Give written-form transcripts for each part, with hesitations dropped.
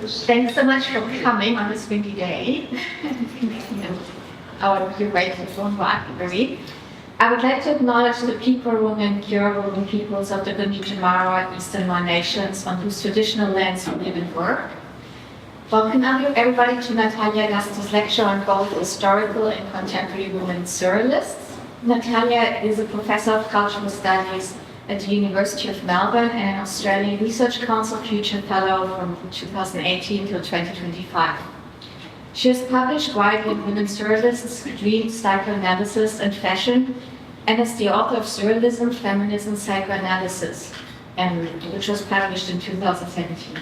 Thanks so much for coming on this windy day. Our curated art gallery. I would like to acknowledge the people, women, Yoruba peoples of the Bunji-Jamara and Eastern Mon nations on whose traditional lands we live and work. Welcome everybody to Natalya Lusty's lecture on both historical and contemporary women surrealists. Natalya is a professor of cultural studies at the University of Melbourne and an Australian Research Council Future Fellow from 2018 till 2025. She has published widely in women surrealists, dream, psychoanalysis, and fashion, and is the author of Surrealism, Feminism, Psychoanalysis, which was published in 2017.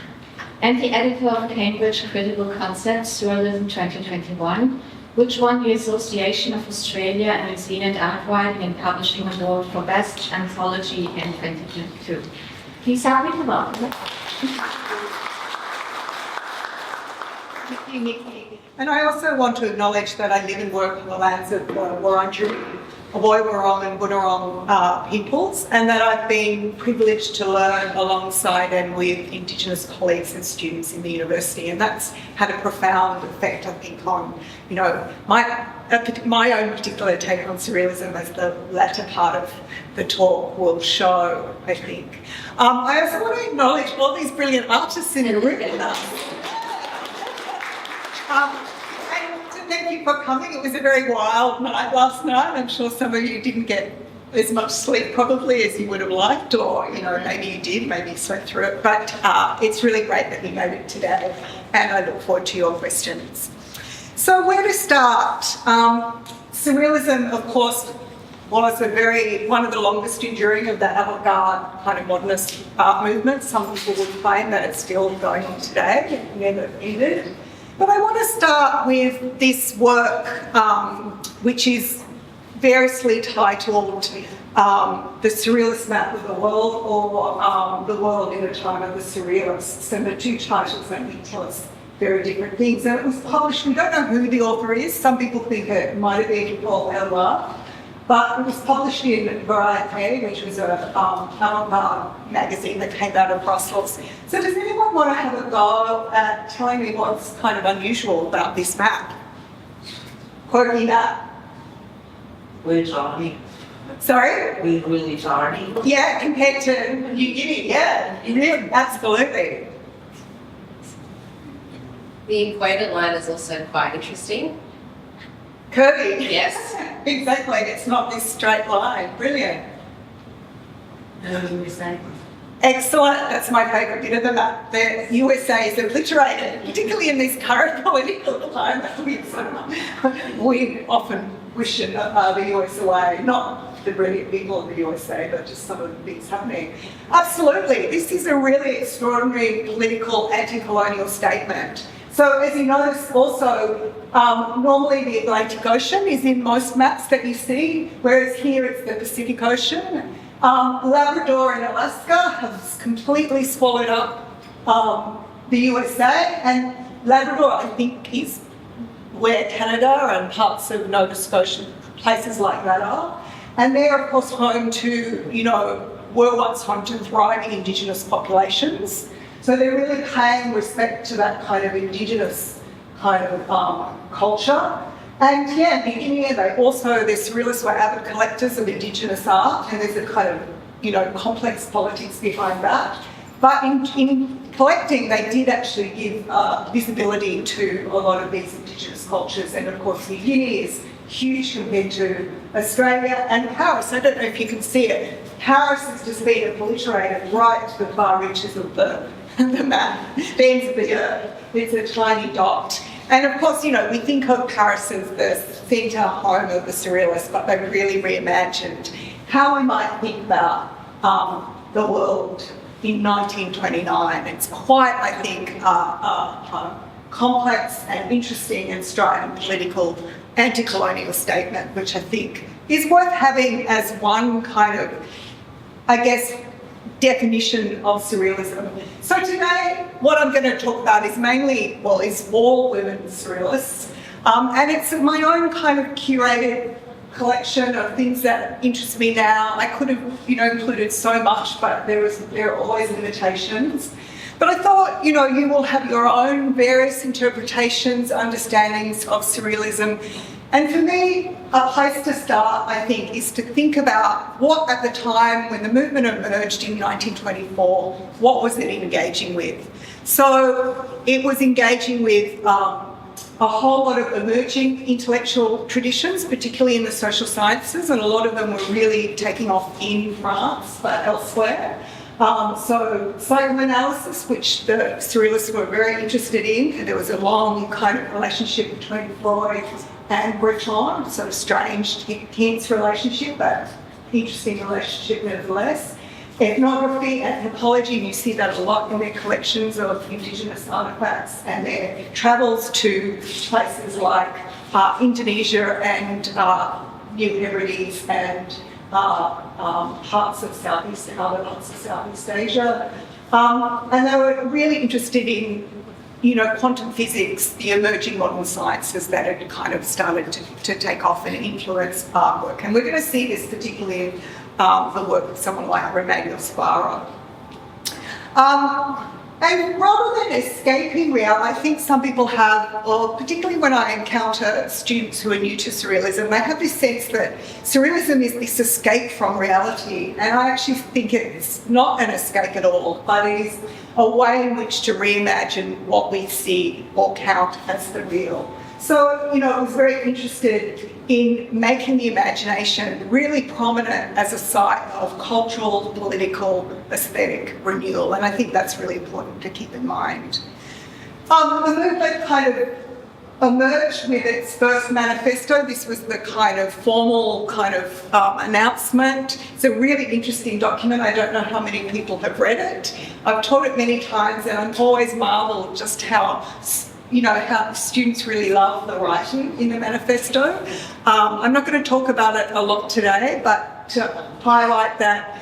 And the editor of Cambridge Critical Concepts, Surrealism 2021, which won the Association of Australia and New Zealand Art Writing and Publishing Award for Best Anthology in 2022. Please help me to welcome. And I also want to acknowledge that I live and work on the lands of Warrnambool, Warrnambool and Bunurong peoples, and that I've been privileged to learn alongside and with Indigenous colleagues and students in the university, and that's had a profound effect, I think, on my own particular take on surrealism, as the latter part of the talk will show, I think. I also want to acknowledge all these brilliant artists in the room with us. And to thank you for coming. It was a very wild night last night. I'm sure some of you didn't get as much sleep probably as you would have liked, or maybe you did, maybe you slept through it. But it's really great that you made it today, and I look forward to your questions. So where to start? Surrealism, of course, was one of the longest enduring of the avant-garde kind of modernist art movement. Some people would claim that it's still going on today, never ended. But I want to start with this work, which is variously titled The Surrealist Map of the World, or The World in the Time of the Surrealists. And the two titles, I think, tell us very different things. And it was published, we don't know who the author is. Some people think it might have been Paul Eluard. But it was published in Variety, which was an avant-garde magazine that came out of Brussels. So does anyone want to have a go at telling me what's kind of unusual about this map? Quirky map. We're tiny. Sorry? We're really tiny. Yeah, compared to New Guinea, yeah, absolutely. The equator line is also quite interesting. Curvy. Yes. Exactly, it's not this straight line. Brilliant. USA. Excellent, that's my favourite bit of the map. The USA is obliterated, particularly in this current political climate. We often wish the US away, not the brilliant people of the USA, but just some of the things happening. Absolutely, this is a really extraordinary political anti-colonial statement. So as you notice also, normally the Atlantic Ocean is in most maps that you see, whereas here it's the Pacific Ocean. Labrador and Alaska have completely swallowed up the USA, and Labrador, I think, is where Canada and parts of Nova Scotia, places like that are. And they're, of course, home to, were once home to thriving Indigenous populations. So they're really paying respect to that kind of Indigenous kind of culture. And yeah, New Guinea, the surrealists were avid collectors of Indigenous art, and there's a kind of, complex politics behind that. But in collecting, they did actually give visibility to a lot of these Indigenous cultures. And of course, New Guinea is huge compared to Australia. And Paris, I don't know if you can see it, Paris has just been obliterated right to the far reaches of the map, the ends of the earth. It's a tiny dot. And of course, we think of Paris as the centre home of the surrealists, but they've really reimagined how we might think about the world in 1929. It's quite, I think, complex and interesting and strident political anti-colonial statement, which I think is worth having as one kind of, I guess, definition of surrealism. So today, what I'm going to talk about is mainly, is all women surrealists, and it's my own kind of curated collection of things that interest me now. I could have, included so much, but there are always limitations. But I thought, you will have your own various interpretations, understandings of surrealism. And for me, a place to start, I think, is to think about what at the time when the movement emerged in 1924, what was it engaging with? So it was engaging with a whole lot of emerging intellectual traditions, particularly in the social sciences, and a lot of them were really taking off in France, but elsewhere. So psychoanalysis, which the surrealists were very interested in, and there was a long kind of relationship between Freud and Breton, sort of strange, tense relationship, but interesting relationship nevertheless. Ethnography, anthropology, and you see that a lot in their collections of Indigenous artefacts and their travels to places like Indonesia and New Hebrides and parts of Southeast and other parts of Southeast Asia. And they were really interested in, quantum physics, the emerging modern sciences that had kind of started to take off and influence artwork. And we're going to see this particularly in the work of someone like Romano Sparrow. And rather than escaping reality, I think some people have, or particularly when I encounter students who are new to surrealism, they have this sense that surrealism is this escape from reality. And I actually think it's not an escape at all, but it is a way in which to reimagine what we see or count as the real. So, I was very interested in making the imagination really prominent as a site of cultural, political, aesthetic renewal, and I think that's really important to keep in mind. The movement kind of emerged with its first manifesto. This was the kind of formal announcement. It's a really interesting document. I don't know how many people have read it. I've taught it many times, and I'm always marvelled just how students really love the writing in the manifesto. I'm not going to talk about it a lot today, but to highlight that,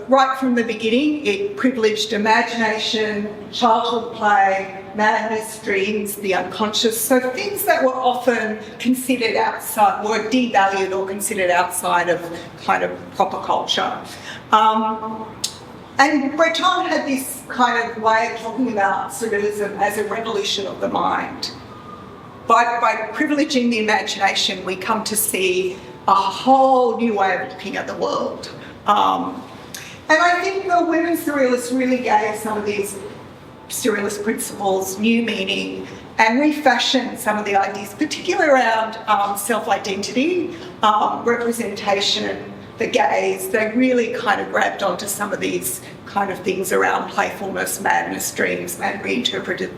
right from the beginning, it privileged imagination, childhood play, madness, dreams, the unconscious. So things that were often considered outside, were devalued or considered outside of kind of proper culture. And Breton had this kind of way of talking about surrealism as a revolution of the mind. By privileging the imagination, we come to see a whole new way of looking at the world. And I think the women surrealists really gave some of these surrealist principles new meaning and refashioned some of the ideas, particularly around self-identity, representation, the gaze. They really kind of grabbed onto some of these kind of things around playfulness, madness, dreams, and reinterpreted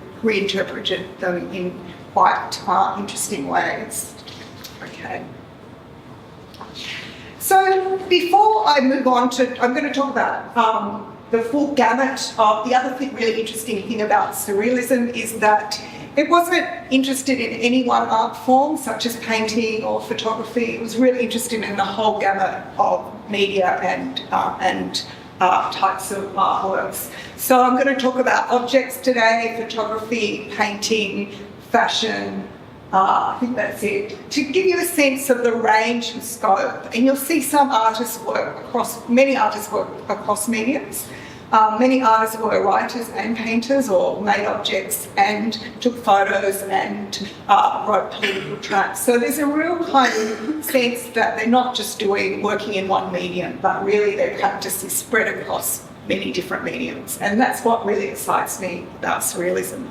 them in quite interesting ways. Okay. So before I move on I'm going to talk about the full gamut of the other really interesting thing about surrealism is that it wasn't interested in any one art form, such as painting or photography. It was really interested in the whole gamut of media and types of artworks. So I'm going to talk about objects today, photography, painting, fashion. I think that's it. To give you a sense of the range and scope, and you'll see some artists work across, many artists work across mediums. Many artists were writers and painters or made objects and took photos and wrote political tracts. So there's a real kind of sense that they're not just working in one medium, but really their practice is spread across many different mediums. And that's what really excites me about surrealism.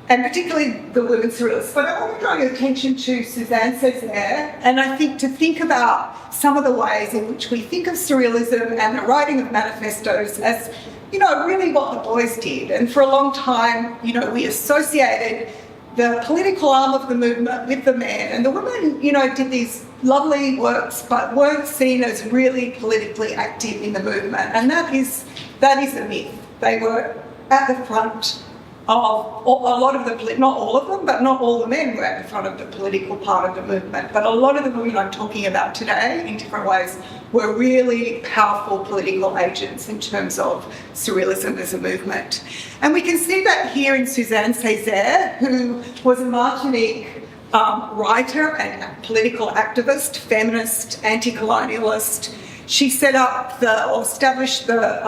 And particularly the women surrealists. But I want to draw your attention to Suzanne Césaire, and I think to think about some of the ways in which we think of surrealism and the writing of manifestos as, really what the boys did. And for a long time, we associated the political arm of the movement with the men. And the women, did these lovely works, but weren't seen as really politically active in the movement. And that is a myth. They were at the front of a lot of the, not all of them, but not all the men were at the front of the political part of the movement. But a lot of the women I'm talking about today, in different ways, were really powerful political agents in terms of surrealism as a movement. And we can see that here in Suzanne Césaire, who was a Martinique writer and political activist, feminist, anti-colonialist. She set up or established the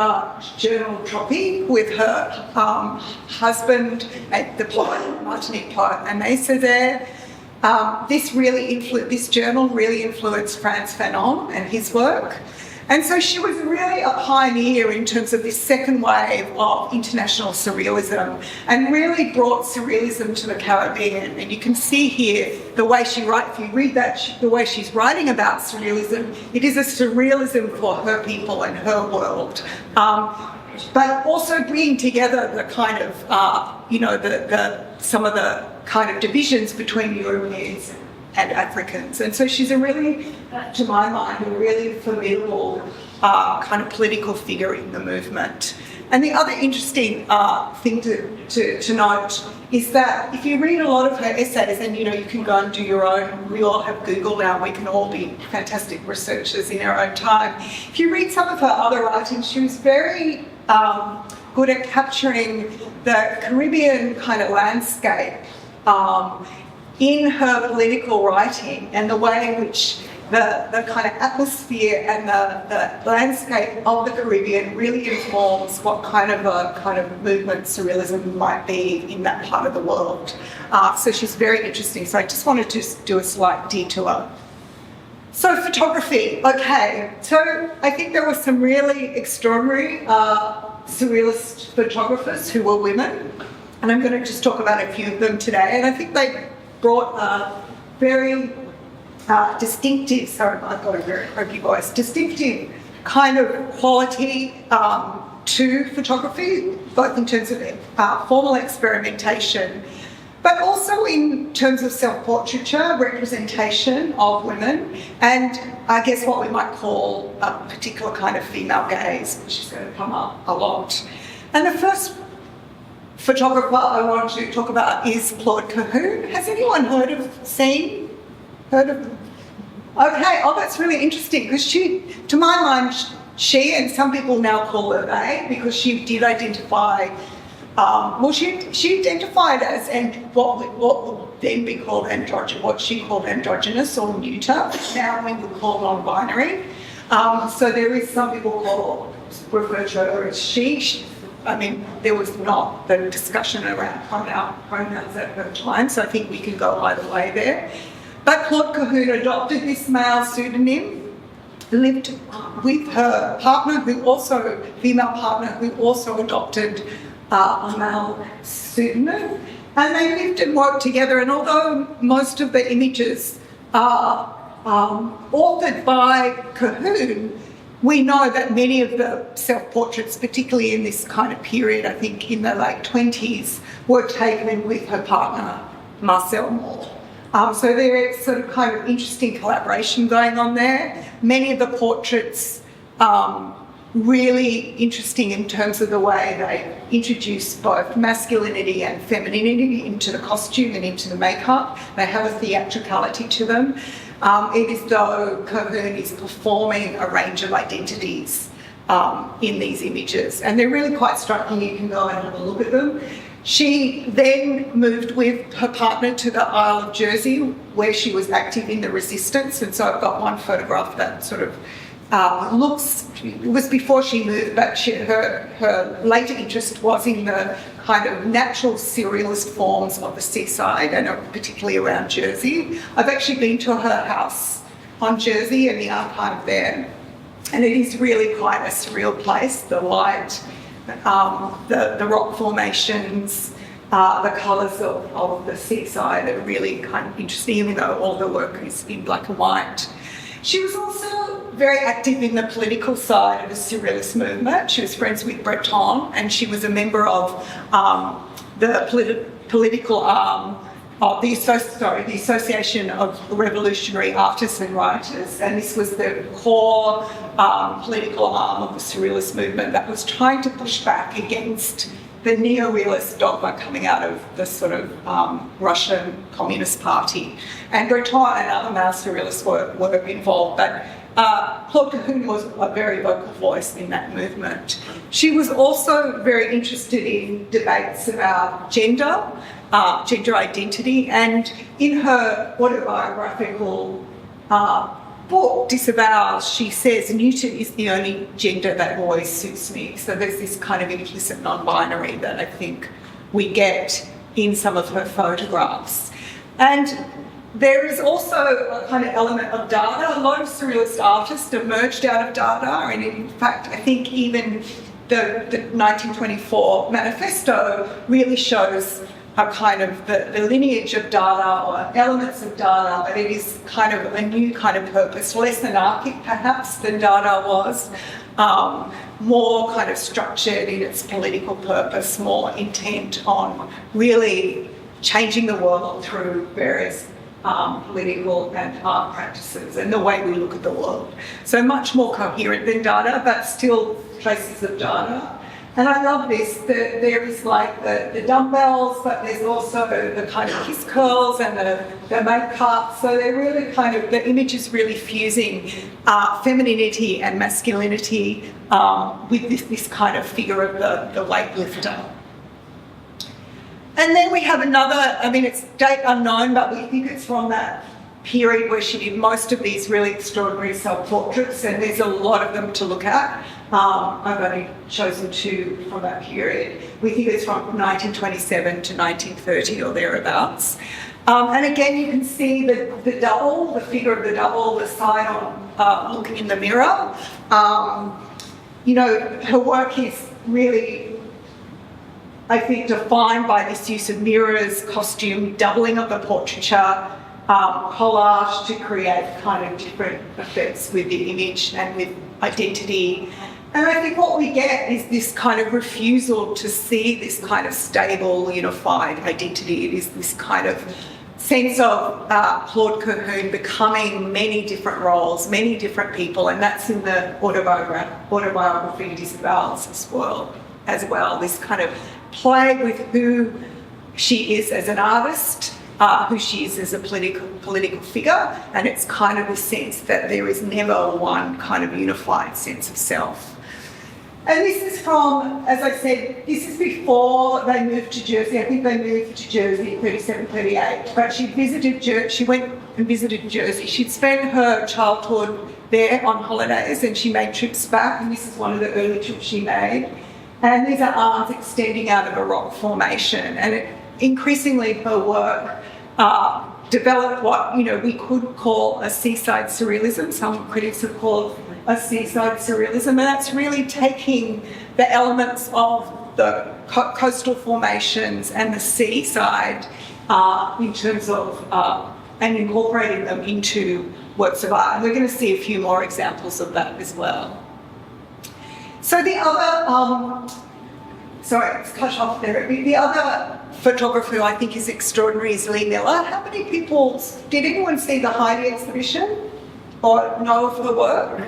journal Tropi with her husband, the poet, Martinique poet Amesa there. This journal really influenced Frantz Fanon and his work. And so she was really a pioneer in terms of this second wave of international surrealism and really brought surrealism to the Caribbean. And you can see here the way she writes, if you read that, the way she's writing about surrealism, it is a surrealism for her people and her world. But also bringing together the kind of, some of the kind of divisions between Europeans and Africans. And so she's to my mind, a really formidable kind of political figure in the movement. And the other interesting thing to note is that if you read a lot of her essays, and you can go and do your own, we all have Google now, we can all be fantastic researchers in our own time. If you read some of her other writings, she was very good at capturing the Caribbean kind of landscape in her political writing, and the way in which the kind of atmosphere and the landscape of the Caribbean really informs what kind of movement surrealism might be in that part of the world. So she's very interesting. So I just wanted to do a slight detour. So photography, okay. So I think there were some really extraordinary surrealist photographers who were women, and I'm going to just talk about a few of them today. And I think they brought a very distinctive, sorry, I've got a very croaky voice, distinctive kind of quality to photography, both in terms of formal experimentation, but also in terms of self-portraiture, representation of women, and I guess what we might call a particular kind of female gaze, which is going to come up a lot. And the first photographer I want to talk about is Claude Cahun. Has anyone heard of? Okay, that's really interesting, because she, to my mind, she, and some people now call her they, because she did identify, she identified as what would then be called what she called androgynous or neuter, now we would call non-binary. So there is some people refer to her as she. I mean, there was not the discussion around pronouns at her time, so I think we can go either way there. But Claude Cahun adopted this male pseudonym, lived with her female partner, who also adopted a male pseudonym, and they lived and worked together. And although most of the images are authored by Cahun, we know that many of the self-portraits, particularly in this kind of period, I think in the late 20s, were taken with her partner, Marcel Moore. So there is sort of kind of interesting collaboration going on there. Many of the portraits really interesting in terms of the way they introduce both masculinity and femininity into the costume and into the makeup. They have a theatricality to them. It is though Cahun is performing a range of identities in these images, and they're really quite striking. You can go and have a look at them. She then moved with her partner to the Isle of Jersey, where she was active in the resistance, and so I've got one photograph that sort of it was before she moved, but her later interest was in the kind of natural surrealist forms of the seaside, and particularly around Jersey. I've actually been to her house on Jersey and the archive there, and it is really quite a surreal place. The light, the rock formations, the colours of the seaside are really kind of interesting, even though all the work is in black and white. She was also very active in the political side of the surrealist movement. She was friends with Breton, and she was a member of the political arm of the Association of Revolutionary Artists and Writers, and this was the core political arm of the surrealist movement that was trying to push back against the neo-realist dogma coming out of the sort of Russian Communist Party. And Breton and other male surrealists were involved, but Claude Cahun was a very vocal voice in that movement. She was also very interested in debates about gender identity, and in her autobiographical book disavows, she says, neuter is the only gender that always suits me. So there's this kind of implicit non-binary that I think we get in some of her photographs. And there is also a kind of element of data. A lot of surrealist artists emerged out of data, and in fact, I think even the 1924 manifesto really shows a kind of the lineage of data or elements of data, but it is kind of a new kind of purpose, less anarchic perhaps than data was, more kind of structured in its political purpose, more intent on really changing the world through various political and art practices and the way we look at the world. So much more coherent than data, but still traces of data. And I love this, that there is like the dumbbells, but there's also the kind of kiss curls and the makeup. So they're really kind of, the image is really fusing femininity and masculinity with this kind of figure of the weightlifter. And then we have another, I mean, it's date unknown, but we think it's from that period where she did most of these really extraordinary self-portraits, and there's a lot of them to look at. I've only chosen two from that period. We think it's from 1927 to 1930 or thereabouts. And again, you can see the double, the figure of the double, the side on looking in the mirror. You know, her work is really, I think, defined by this use of mirrors, costume, doubling of the portraiture, collage to create kind of different effects with the image and with identity. And I think what we get is this kind of refusal to see this kind of stable, unified identity. It is this kind of sense of Claude Cahun becoming many different roles, many different people, and that's in the autobiography disavows as well. This kind of play with who she is as an artist, who she is as a political figure, and it's kind of a sense that there is never one kind of unified sense of self. And this is from, as I said, this is before they moved to Jersey. I think they moved to Jersey in 37, 38. But she went and visited Jersey. She'd spent her childhood there on holidays, and she made trips back, and this is one of the early trips she made. And these are arms extending out of a rock formation. And increasingly her work developed what, we could call a seaside surrealism. Some critics have called a seaside surrealism, and that's really taking the elements of the coastal formations and the seaside in terms of and incorporating them into works of art. And we're going to see a few more examples of that as well. So the other, sorry, it's cut off there. The other photographer who I think is extraordinary is Lee Miller. How many people, did anyone see the Heidi exhibition or know of her work?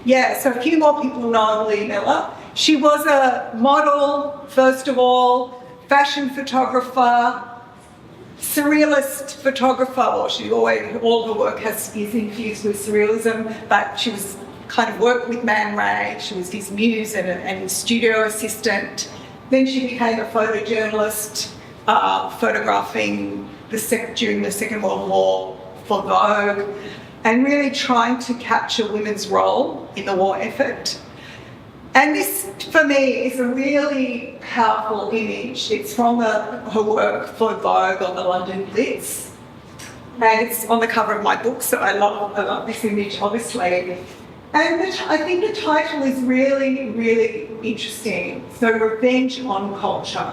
Yeah, so a few more people know Lee Miller. She was a model, first of all, fashion photographer, surrealist photographer, or all her work is infused with surrealism, but she was kind of worked with Man Ray. She was his muse and his studio assistant. Then she became a photojournalist, photographing during the Second World War for Vogue, and really trying to capture women's role in the war effort. And this, for me, is a really powerful image. It's from her work for Vogue on the London Blitz. And it's on the cover of my book, so I love this image, obviously. And I think the title is really, really interesting. So, Revenge on Culture.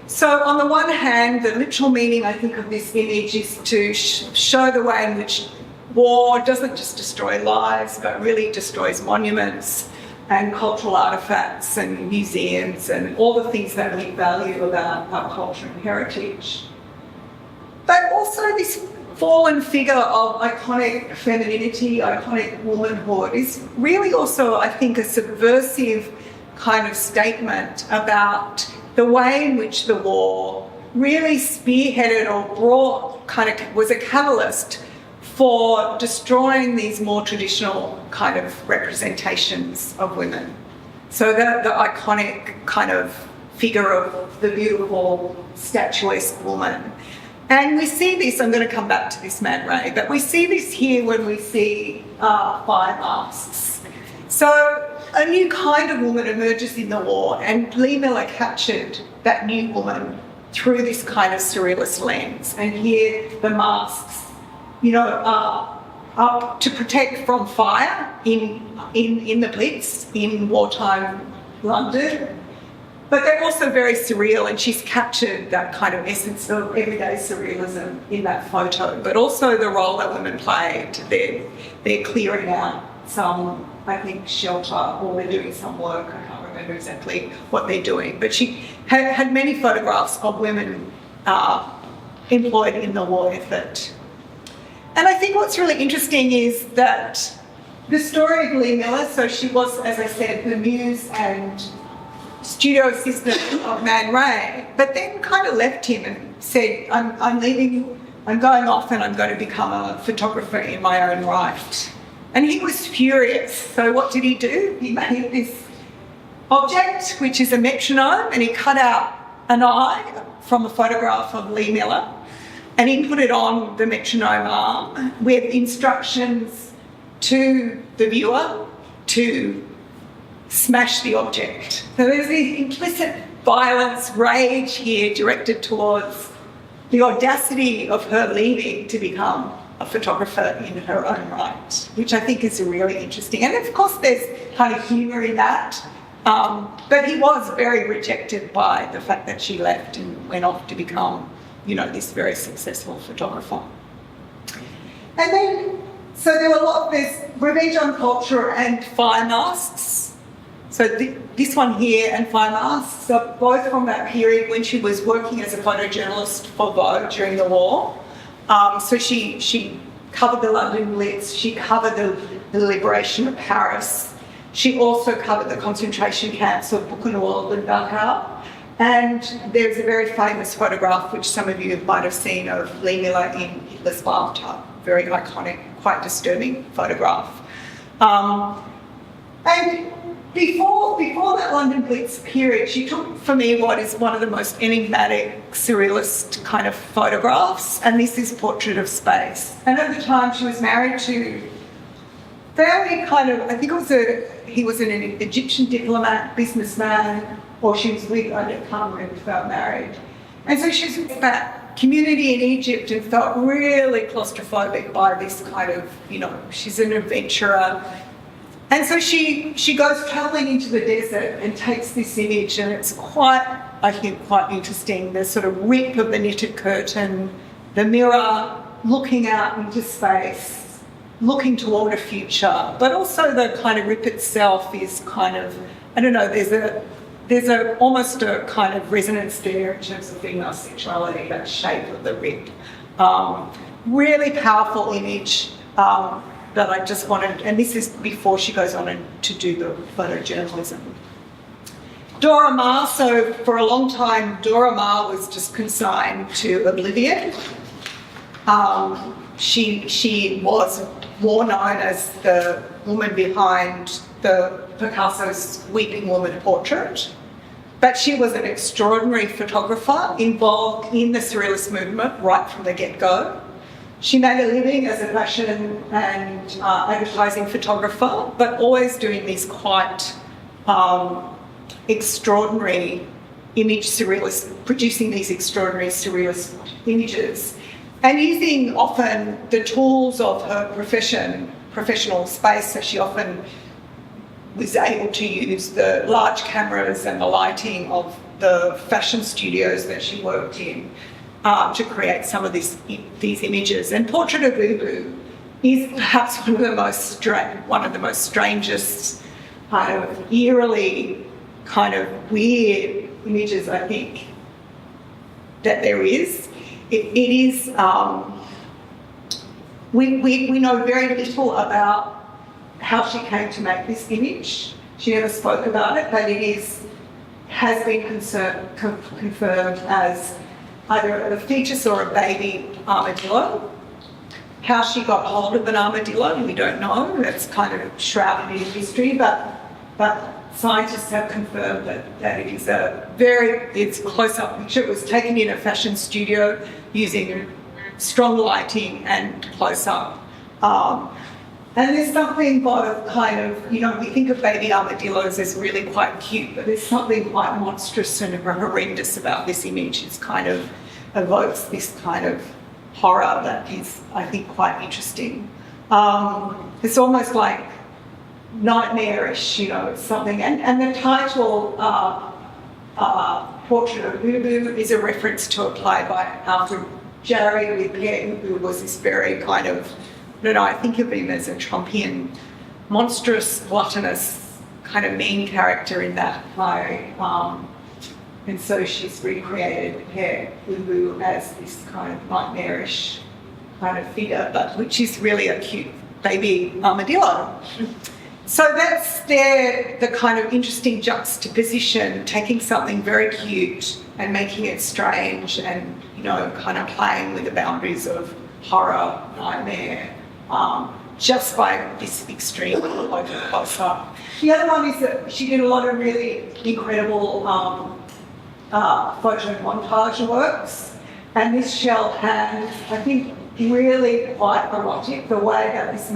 So on the one hand, the literal meaning, I think, of this image is to show the way in which war doesn't just destroy lives, but really destroys monuments and cultural artefacts and museums and all the things that we value about our culture and heritage. But also this fallen figure of iconic femininity, iconic womanhood is really also, I think, a subversive kind of statement about the way in which the war really spearheaded or was a catalyst for destroying these more traditional kind of representations of women. So the iconic kind of figure of the beautiful, statuesque woman. And we see this, I'm going to come back to this, Man Ray, but we see this here when we see fire masks. So a new kind of woman emerges in the war, and Lee Miller captured that new woman through this kind of surrealist lens. And here the masks, are up to protect from fire in the Blitz, in wartime London. But they're also very surreal, and she's captured that kind of essence of everyday surrealism in that photo, but also the role that women played. They're clearing out some, I think, shelter, or they're doing some work. I can't remember exactly what they're doing. But she had many photographs of women employed in the war effort. And I think what's really interesting is that the story of Lee Miller, so she was, as I said, the muse and studio assistant of Man Ray, but then kind of left him and said, I'm leaving, I'm going off and I'm going to become a photographer in my own right. And he was furious. So what did he do? He made this object, which is a metronome, and he cut out an eye from a photograph of Lee Miller, and he put it on the metronome arm with instructions to the viewer to smash the object. So there's this implicit violence, rage here directed towards the audacity of her leaving to become a photographer in her own right, which I think is really interesting. And of course there's kind of humour in that, but he was very rejected by the fact that she left and went off to become, this very successful photographer. And then, so there's Revenge on Culture and Fire Masks. So this one here and Fire Masks are both from that period when she was working as a photojournalist for Vogue during the war. So she covered the London Blitz, she covered the liberation of Paris. She also covered the concentration camps of Buchenwald and Dachau. And there's a very famous photograph, which some of you might have seen, of Lee Miller in Hitler's bathtub. Very iconic, quite disturbing photograph. And before that London Blitz period, she took for me what is one of the most enigmatic surrealist kind of photographs, and this is Portrait of Space. And at the time she was married to fairly kind of, I think he was an Egyptian diplomat, businessman, or she was with, I can't remember if they were married. And so she was with that community in Egypt and felt really claustrophobic by this kind of, she's an adventurer. And so she goes travelling into the desert and takes this image, and it's quite interesting. The sort of rip of the knitted curtain, the mirror looking out into space, looking toward a future, but also the kind of rip itself is kind of, I don't know, there's almost a kind of resonance there in terms of female sexuality, that shape of the rip. Really powerful image. That I just wanted, and this is before she goes on to do the photojournalism. Dora Maar, so for a long time, Dora Maar was just consigned to oblivion. She was more known as the woman behind the Picasso's Weeping Woman portrait, but she was an extraordinary photographer involved in the surrealist movement right from the get-go. She made a living as a fashion and advertising photographer, but always doing these quite extraordinary producing these extraordinary surrealist images, and using often the tools of her professional space. So she often was able to use the large cameras and the lighting of the fashion studios that she worked in. To create some of these images. And Portrait of Boo Boo is perhaps one of the most strangest, kind of eerily kind of weird images, I think, that there is. It is, we know very little about how she came to make this image. She never spoke about it, but has been confirmed as either a fetus or a baby armadillo. How she got hold of an armadillo, we don't know. That's kind of shrouded in history, but scientists have confirmed that it is it's a close-up picture. It was taken in a fashion studio using strong lighting and close-up. And there's something both kind of, we think of baby armadillos as really quite cute, but there's something quite monstrous and horrendous about this image. It kind of evokes this kind of horror that is, I think, quite interesting. It's almost like nightmarish, it's something. And the title, Portrait of Ubu, is a reference to a play by Alfred Jarry with Pierre Ubu, was this very kind of, I think of him as a Trumpian, monstrous, gluttonous, kind of mean character in that play. And so she's recreated Pierre Ubu as this kind of nightmarish kind of figure, but which is really a cute baby armadillo. So that's the kind of interesting juxtaposition, taking something very cute and making it strange and, kind of playing with the boundaries of horror, nightmare, just by this extreme close-up. The other one is that she did a lot of really incredible photo montage works, and this shell has, I think, really quite erotic, the way that this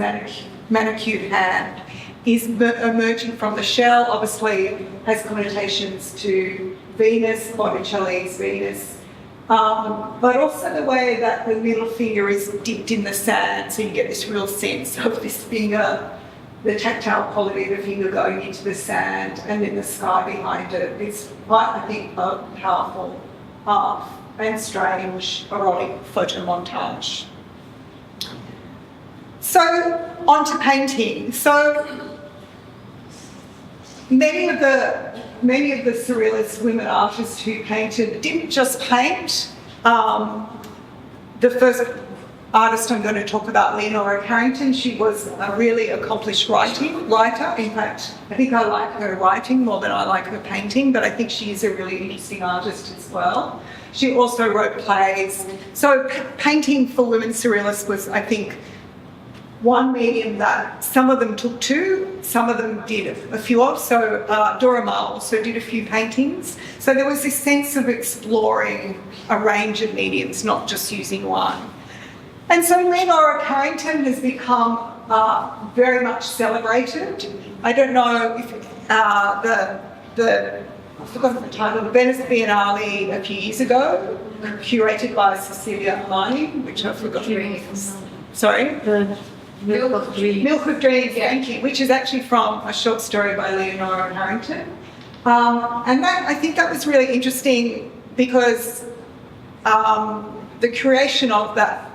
manicured hand is emerging from the shell. Obviously has connotations to Venus, Botticelli's Venus, but also the way that the middle finger is dipped in the sand, so you get this real sense of this finger, the tactile quality of the finger going into the sand, and then the sky behind it. It's quite, I think, a powerful and strange erotic photo montage. So, on to painting. So, many of the surrealist women artists who painted didn't just paint. The first artist I'm going to talk about, Leonora Carrington, she was a really accomplished writer. In fact, I think I like her writing more than I like her painting, but I think she is a really interesting artist as well. She also wrote plays. So painting for women surrealists was, I think, one medium that some of them took to, some of them did a few of. So Dora Maar also did a few paintings. So there was this sense of exploring a range of mediums, not just using one. And so Leonora Carrington has become very much celebrated. I don't know if I've forgotten the title, the Venice Biennale a few years ago, curated by Cecilia Alani, which I've forgotten. Sorry? Milk of Dreams. Milk of Dreams, thank you, which is actually from a short story by Leonora Carrington. And I think that was really interesting because the creation of that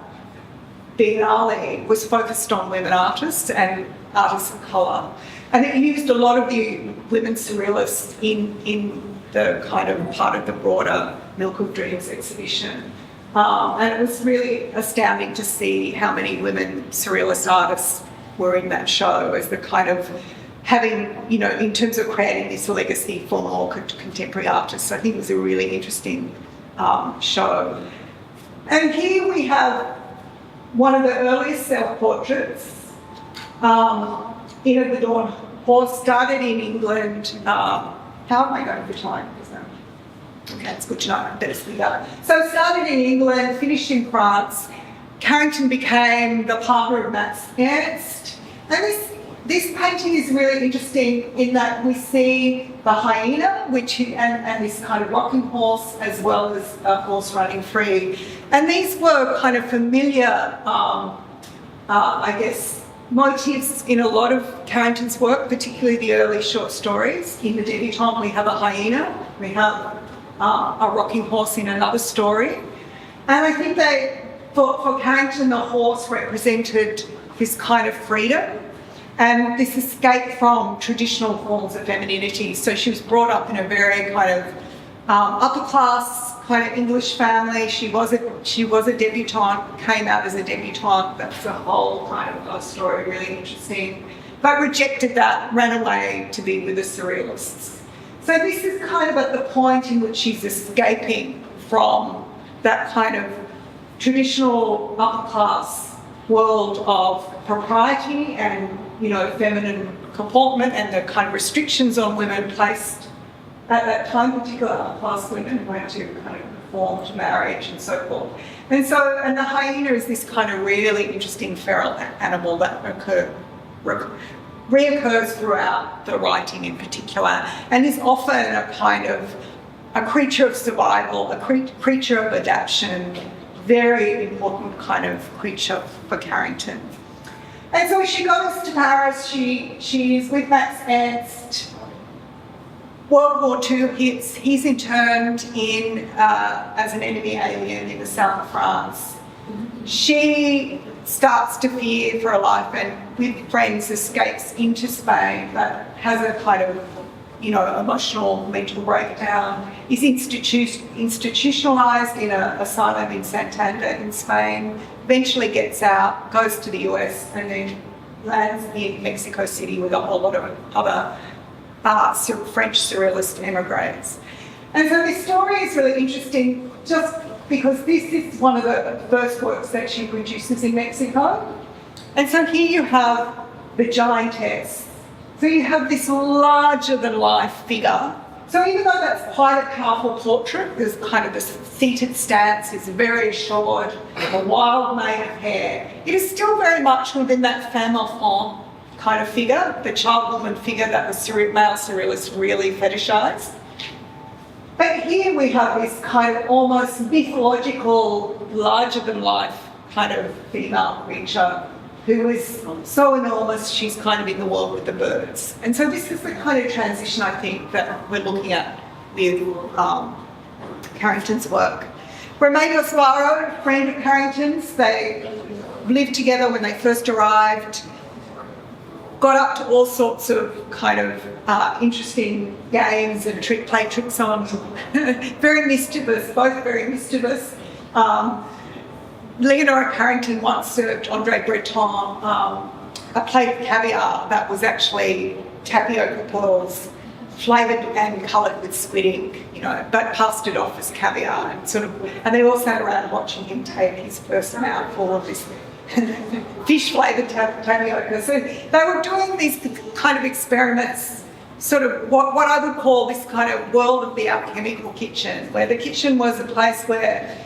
Biennale was focused on women artists and artists of colour. And it used a lot of the women surrealists in the kind of part of the broader Milk of Dreams exhibition. And it was really astounding to see how many women surrealist artists were in that show as the kind of having, in terms of creating this legacy for more contemporary artists. I think it was a really interesting show. And here we have one of the earliest self-portraits, Ina the Dawn Horse, started in England. How am I going for time? Okay, it's good to know. I better speak up. So it started in England, finished in France. Carrington became the partner of Max Ernst. And this painting is really interesting in that we see the hyena, and this kind of rocking horse, as well as a horse running free. And these were kind of familiar, motifs in a lot of Carrington's work, particularly the early short stories. In the debutante, we have a hyena. We have a rocking horse in another story. And I think for Carrington, the horse represented this kind of freedom and this escape from traditional forms of femininity. So she was brought up in a very kind of upper class kind of English family. She was a debutante, came out as a debutante. That's a whole kind of story, really interesting. But rejected that, ran away to be with the surrealists. So this is kind of at the point in which she's escaping from that kind of traditional upper class world of propriety and, feminine comportment and the kind of restrictions on women placed at that time, particularly upper-class women who went to kind of formed marriage and so forth. And the hyena is this kind of really interesting feral animal that reoccurs throughout the writing in particular, and is often a kind of a creature of survival, a creature of adaptation, very important kind of creature for Carrington. And so she goes to Paris, she's with Max Ernst. World War II hits, he's interned in as an enemy alien in the south of France. She starts to fear for her life and with friends escapes into Spain, but has a kind of, emotional mental breakdown, is institutionalised in an asylum in Santander in Spain, eventually gets out, goes to the US, and then lands in Mexico City with a whole lot of other French surrealist emigres. And so this story is really interesting just because this is one of the first works that she produces in Mexico. And so here you have the giantess. So you have this larger-than-life figure. So even though that's quite a powerful portrait, there's kind of this seated stance, it's very assured, a wild mane of hair, it is still very much within that femme enfant kind of figure, the child woman figure that the male surrealists really fetishised. But here we have this kind of almost mythological, larger-than-life kind of female creature who is so enormous she's kind of in the world with the birds. And so this is the kind of transition I think that we're looking at with Carrington's work. Remedios Varo, friend of Carrington's, they lived together when they first arrived, got up to all sorts of kind of interesting games and play tricks on. Very mischievous, both very mischievous. Leonora Carrington once served Andre Breton a plate of caviar that was actually tapioca pearls flavoured and coloured with squid ink, but passed it off as caviar and they all sat around watching him take his first mouthful of this fish flavoured tapioca. So they were doing these kind of experiments, sort of what I would call this kind of world of the alchemical kitchen, where the kitchen was a place where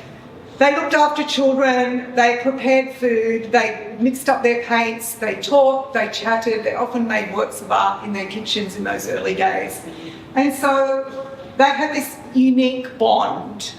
they looked after children, they prepared food, they mixed up their paints, they talked, they chatted, they often made works of art in their kitchens in those early days. And so they had this unique bond.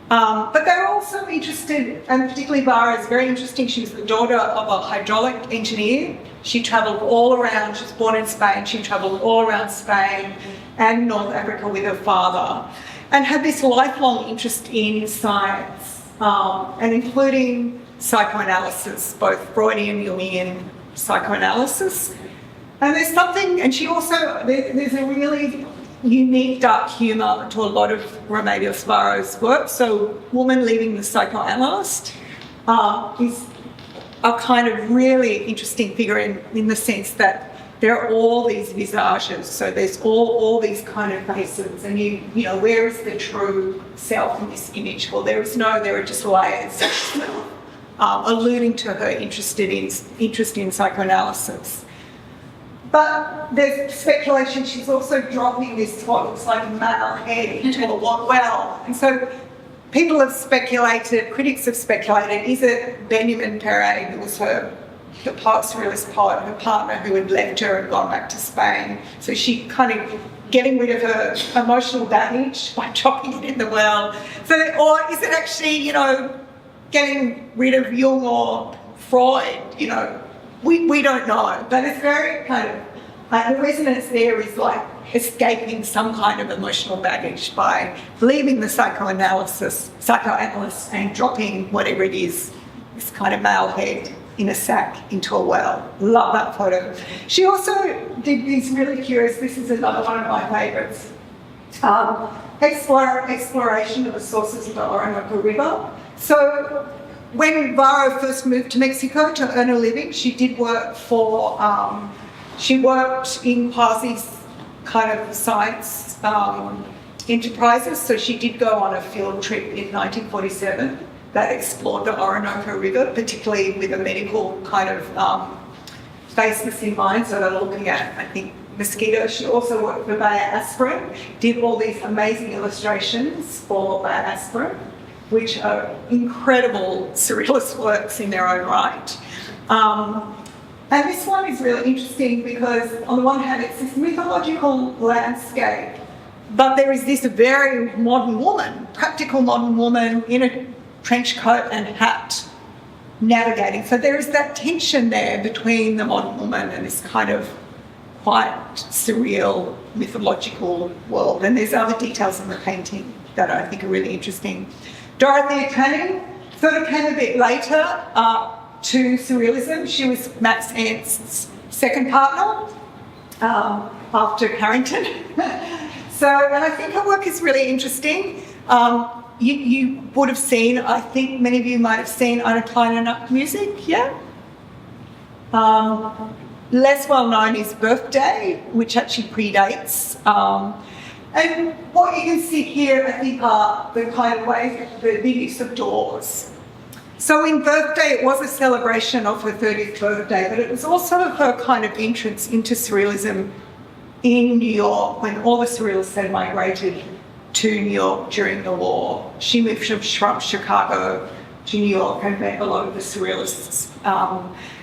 But they were also interested, and particularly Vara is very interesting, she was the daughter of a hydraulic engineer. She travelled all around, she was born in Spain, she travelled all around Spain and North Africa with her father, and had this lifelong interest in science. And including psychoanalysis, both Freudian, Jungian psychoanalysis. And there's something, and she also, there's a really unique dark humour to a lot of Remedios Varo's work. So Woman Leaving the Psychoanalyst is a kind of really interesting figure in the sense that there are all these visages, so there's all these kind of faces, and where is the true self in this image? Well, there are just layers, alluding to her interest in psychoanalysis. But there's speculation she's also dropping this what looks like a male head into a well, and so people have speculated, critics have speculated, is it Benjamin Perret, who was the surrealist poet, her partner who had left her and gone back to Spain. So she kind of getting rid of her emotional baggage by dropping it in the well. So, or is it actually, getting rid of Jung or Freud? We don't know. But it's very kind of, the resonance there is like escaping some kind of emotional baggage by leaving the psychoanalyst and dropping whatever it is, this kind of male head in a sack into a well. Love that photo. She also did these really curious, this is another one of my favourites, exploration of the sources of the Orinoco River. So when Varo first moved to Mexico to earn a living, she did work for, she worked in quasi kind of science enterprises. So she did go on a field trip in 1947 that explored the Orinoco River, particularly with a medical kind of basis in mind. So they're looking at, I think, Mosquito. She also worked for Bayer Aspirin, did all these amazing illustrations for Bayer Aspirin, which are incredible surrealist works in their own right. And this one is really interesting because on the one hand it's this mythological landscape, but there is this very modern woman, practical modern woman in a trench coat and hat navigating. So there is that tension there between the modern woman and this kind of quite surreal mythological world. And there's other details in the painting that I think are really interesting. Dorothea Tanning sort of came a bit later to surrealism. She was Max Ernst's second partner after Carrington. And I think her work is really interesting. You would have seen, I think many of you might have seen Ina Kleiner music, yeah? Less well known is Birthday, which actually predates. And what you can see here, I think, are the kind of ways, the use of doors. So in Birthday, it was a celebration of her 30th birthday, but it was also her kind of entrance into surrealism in New York when all the surrealists had migrated to New York during the war. She moved from Chicago to New York and met a lot of the surrealists.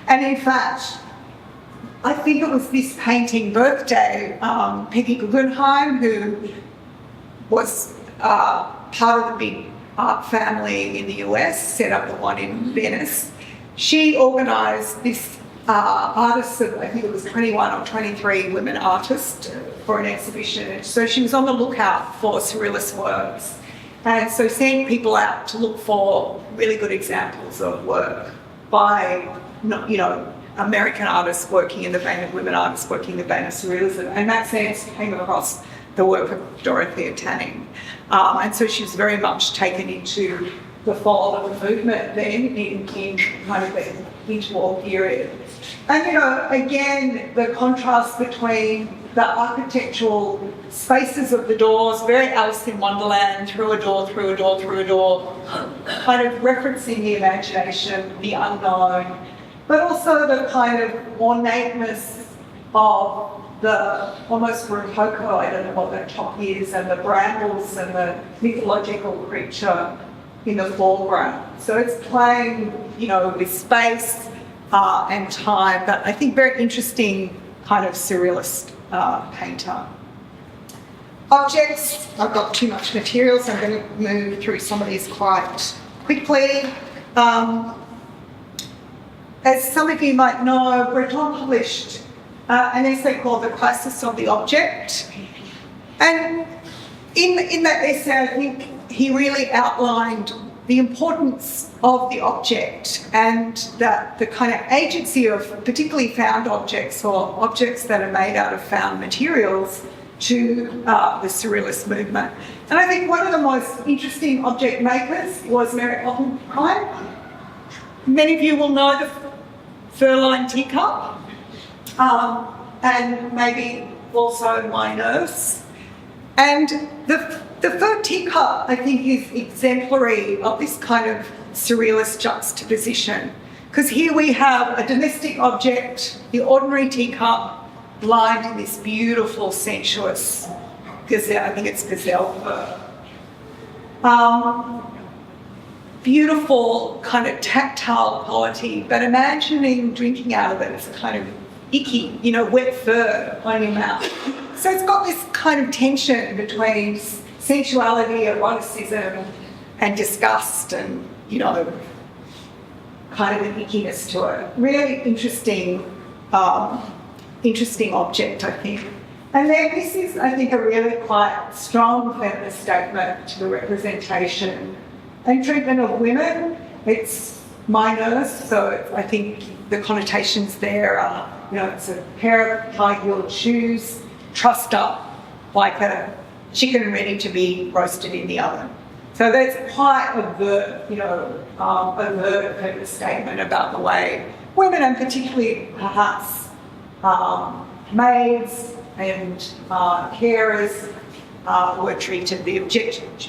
And in fact, I think it was this painting, Birthday, Peggy Guggenheim, who was part of the big art family in the US, set up the one in Venice. She organised this artists of, I think it was 21 or 23 women artists for an exhibition. So she was on the lookout for surrealist works. And so sending people out to look for really good examples of work by, American artists working in the vein of women artists working in the vein of surrealism. And Max Ernst came across the work of Dorothea Tanning. And so she was very much taken into the fold of the movement then in kind of the interwar period. And, again, the contrast between the architectural spaces of the doors, very Alice in Wonderland, through a door, through a door, through a door, kind of referencing the imagination, the unknown, but also the kind of ornateness of the almost rococo, I don't know what that top is, and the brambles and the mythological creature in the foreground. So it's playing, with space and time, but I think very interesting kind of surrealist painter. Objects, I've got too much material, so I'm going to move through some of these quite quickly. As some of you might know, Breton published an essay called The Crisis of the Object. And in that essay, I think he really outlined the importance of the object and that the kind of agency of particularly found objects or objects that are made out of found materials to the surrealist movement. And I think one of the most interesting object makers was Mary Oppenheim. Many of you will know the fur-lined teacup, and maybe also my nurse. And the fur teacup, I think, is exemplary of this kind of surrealist juxtaposition. Because here we have a domestic object, the ordinary teacup, lined in this beautiful, sensuous gazelle, I think it's gazelle fur. Beautiful kind of tactile quality, but imagining drinking out of it as a kind of icky, wet fur on your mouth. So it's got this kind of tension between sensuality, eroticism, and disgust, and kind of an ickiness to it. Really interesting object, I think. And then this is, I think, a really quite strong feminist statement to the representation and treatment of women. It's my nurse, so I think the connotations there are, it's a pair of high-heeled shoes, trussed up like a chicken ready to be roasted in the oven. So that's quite overt, overt feminist statement about the way women, and particularly perhaps maids and carers, were treated, the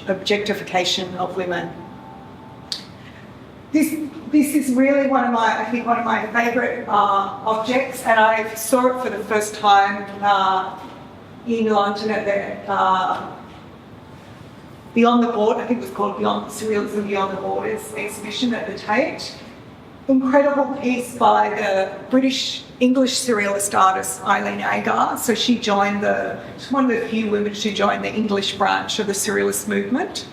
objectification of women. This this is really one of my favourite objects, and I saw it for the first time in London at the Beyond the Borders, I think it was called Surrealism Beyond the Borders exhibition at the Tate. Incredible piece by the British English surrealist artist Eileen Agar. So she joined she's one of the few women to join the English branch of the surrealist movement.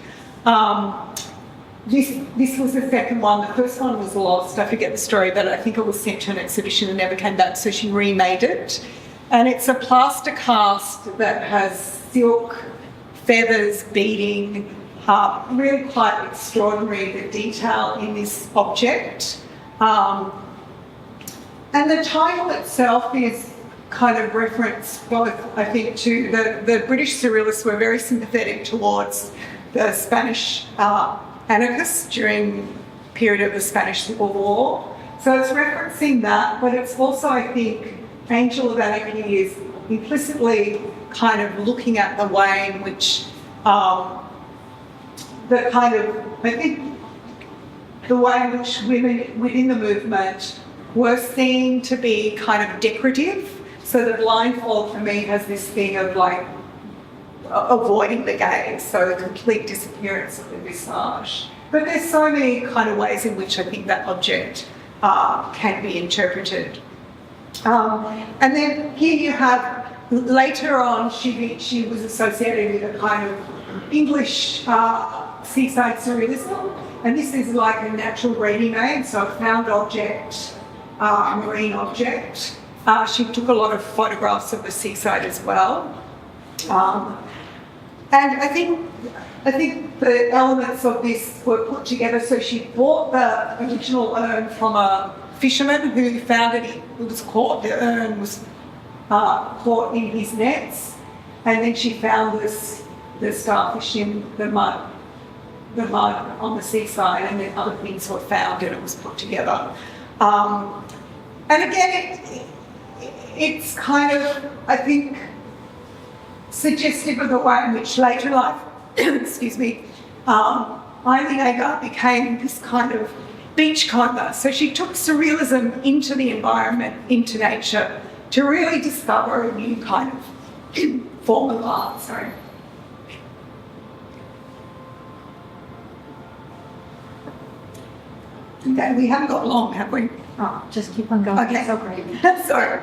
This was the second one. The first one was lost. I forget the story, but I think it was sent to an exhibition and never came back. So she remade it, and it's a plaster cast that has silk, feathers, beading. Really quite extraordinary, the detail in this object. And the title itself is kind of reference both, I think, to the British surrealists were very sympathetic towards the Spanish anarchists during the period of the Spanish Civil War. So it's referencing that, but it's also, I think, Angel of Anarchy is implicitly kind of looking at the way in which the way in which women within the movement were seen to be kind of decorative. So the blindfold for me has this thing of like avoiding the gaze, so the complete disappearance of the visage. But there's so many kind of ways in which I think that object can be interpreted. And then here you have, later on, she was associated with a kind of English seaside surrealism, and this is like a natural ready-made, so a found object, a marine object. She took a lot of photographs of the seaside as well. And I think the elements of this were put together. So she bought the original urn from a fisherman who found it. It was caught. The urn was caught in his nets, and then she found the starfish in the mud on the seaside, and then other things were found, and it was put together. And again, it's kind of, I think, suggestive of the way in which later life, excuse me, Eileen Agar became this kind of beachcomber. So she took surrealism into the environment, into nature, to really discover a new kind of form of art. Sorry. Okay, we haven't got long, have we? Oh, just keep on going. Okay. It's so great. Sorry.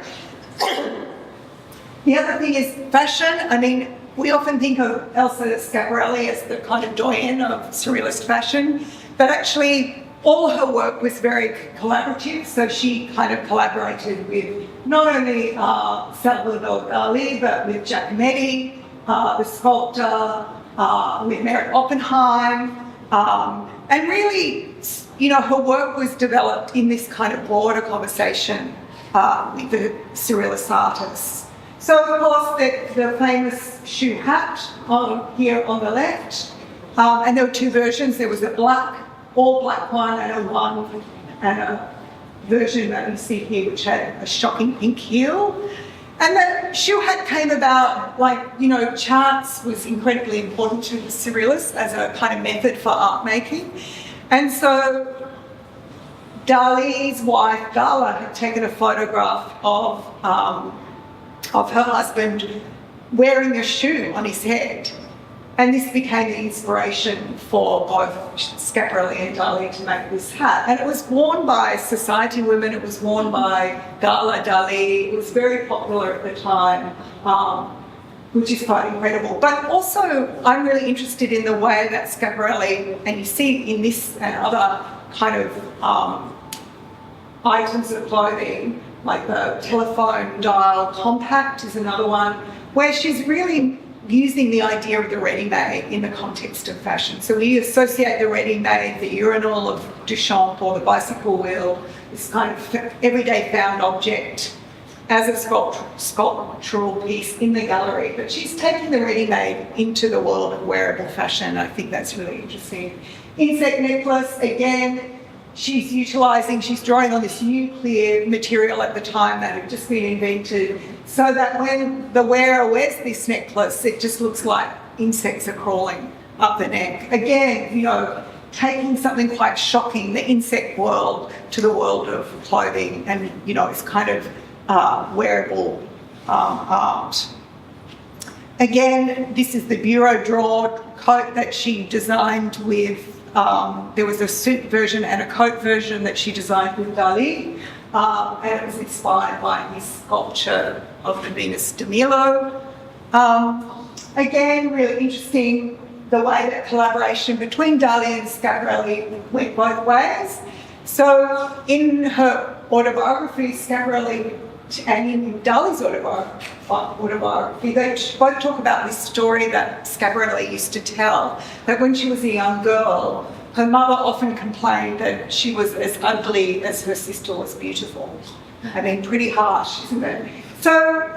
The other thing is fashion. I mean, we often think of Elsa Schiaparelli as the kind of doyen of surrealist fashion, but actually all her work was very collaborative. So she kind of collaborated with not only Salvador Dali, but with Giacometti, the sculptor, with Merritt Oppenheim, and really, you know, her work was developed in this kind of broader conversation with the surrealist artists. So, of course, the famous shoe hat here on the left, and there were two versions. There was a all black one, and a version that you see here which had a shocking pink heel. And the shoe hat came about, like, you know, charts was incredibly important to the surrealists as a kind of method for art making. And so Dali's wife, Gala, had taken a photograph of her husband wearing a shoe on his head. And this became the inspiration for both Schiaparelli and Dali to make this hat. And it was worn by society women, it was worn by Gala, Dali. It was very popular at the time, which is quite incredible. But also, I'm really interested in the way that Schiaparelli, and you see in this and other kind of items of clothing, like the telephone dial compact is another one, where she's really using the idea of the ready-made in the context of fashion. So we associate the ready-made, the urinal of Duchamp or the bicycle wheel, this kind of everyday found object, as a sculptural piece in the gallery. But she's taking the ready-made into the world of wearable fashion. I think that's really interesting. Insect necklace, again, she's drawing on this nuclear material at the time that had just been invented, so that when the wearer wears this necklace, it just looks like insects are crawling up the neck. Again, you know, taking something quite shocking, the insect world, to the world of clothing, and it's kind of wearable art. Again, this is the bureau drawer coat that she designed with, there was a suit version and a coat version that she designed with Dali, and it was inspired by his sculpture of the Venus de Milo. Again, really interesting the way that collaboration between Dali and Schiaparelli went both ways. So in her autobiography, Schiaparelli, and in Dali's autobiography, they both talk about this story that Schiaparelli used to tell, that when she was a young girl, her mother often complained that she was as ugly as her sister was beautiful. I mean, pretty harsh, isn't it? So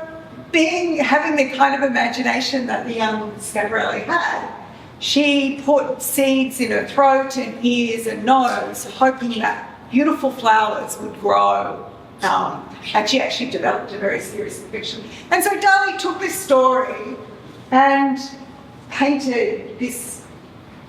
having the kind of imagination that the young Schiaparelli had, she put seeds in her throat and ears and nose, hoping that beautiful flowers would grow. And she actually developed a very serious addiction. And so Dali took this story and painted this.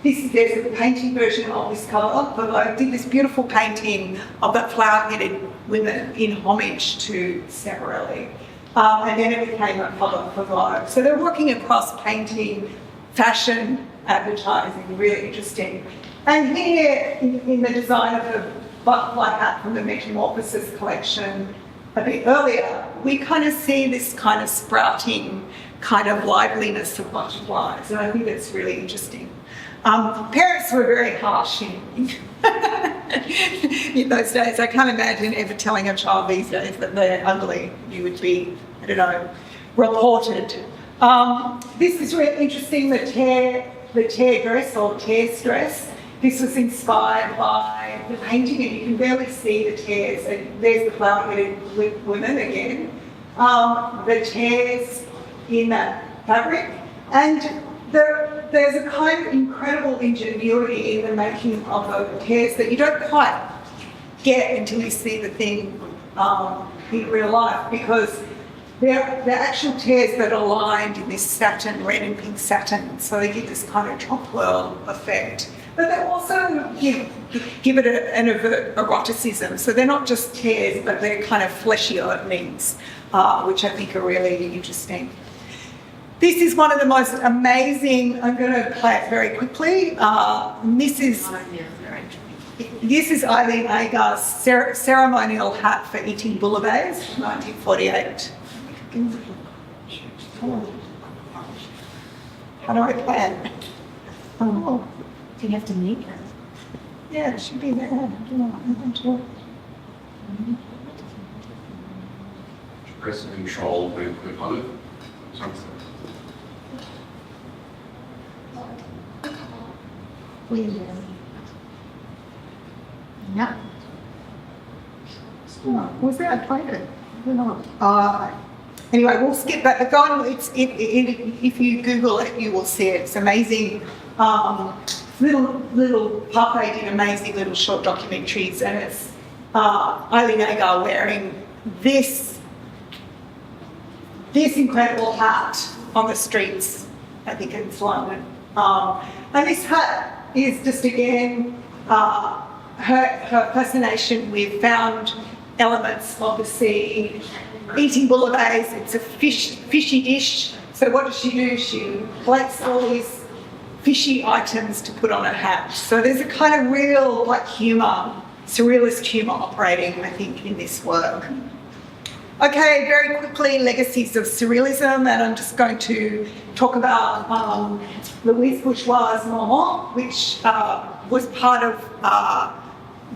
There's a painting version of this cover, but I did this beautiful painting of that flower-headed women in homage to Schiaparelli. And then it became a cover for Vogue. So they're working across painting, fashion, advertising, really interesting. And here, in the design of the butterfly hat from the Metamorphosis collection a bit earlier, we kind of see this kind of sprouting kind of liveliness of butterflies, and I think that's really interesting. Parents were very harsh in those days. I can't imagine ever telling a child these days that they're ugly. You would be, reported. This is really interesting, the tear dress or tear dress. This was inspired by the painting, and you can barely see the tears. And there's the flower-headed women again. The tears in that fabric. And there's a kind of incredible ingenuity in the making of the tears that you don't quite get until you see the thing in real life, because they're actual tears that are lined in this satin, red and pink satin, so they give this kind of top whirl effect. But they also give it an eroticism, so they're not just tears, but they're kind of fleshy openings, which I think are really interesting. This is one of the most amazing, I'm going to play it very quickly. This is Eileen Agar's ceremonial hat for eating bouillabaisse, 1948. How do I play it? Oh. Do you have to make it? Yeah, it should be there. Press Control when click on it. Yeah. Oh, was that? I played it. Anyway, we'll skip that. But go on, if you Google it, you will see it. It's amazing. Little Pape did amazing little short documentaries, and it's Eileen Agar wearing this incredible hat on the streets, I think, in London. And this hat is just, again, her fascination with found elements of the sea. Eating bouillabaisse, it's a fishy dish. So what does she do? She collects all these fishy items to put on her hat. So there's a kind of real humour, surrealist humour operating, I think, in this work. Okay, very quickly, legacies of surrealism, and I'm just going to talk about Louise Bourgeois' Moment, which was part of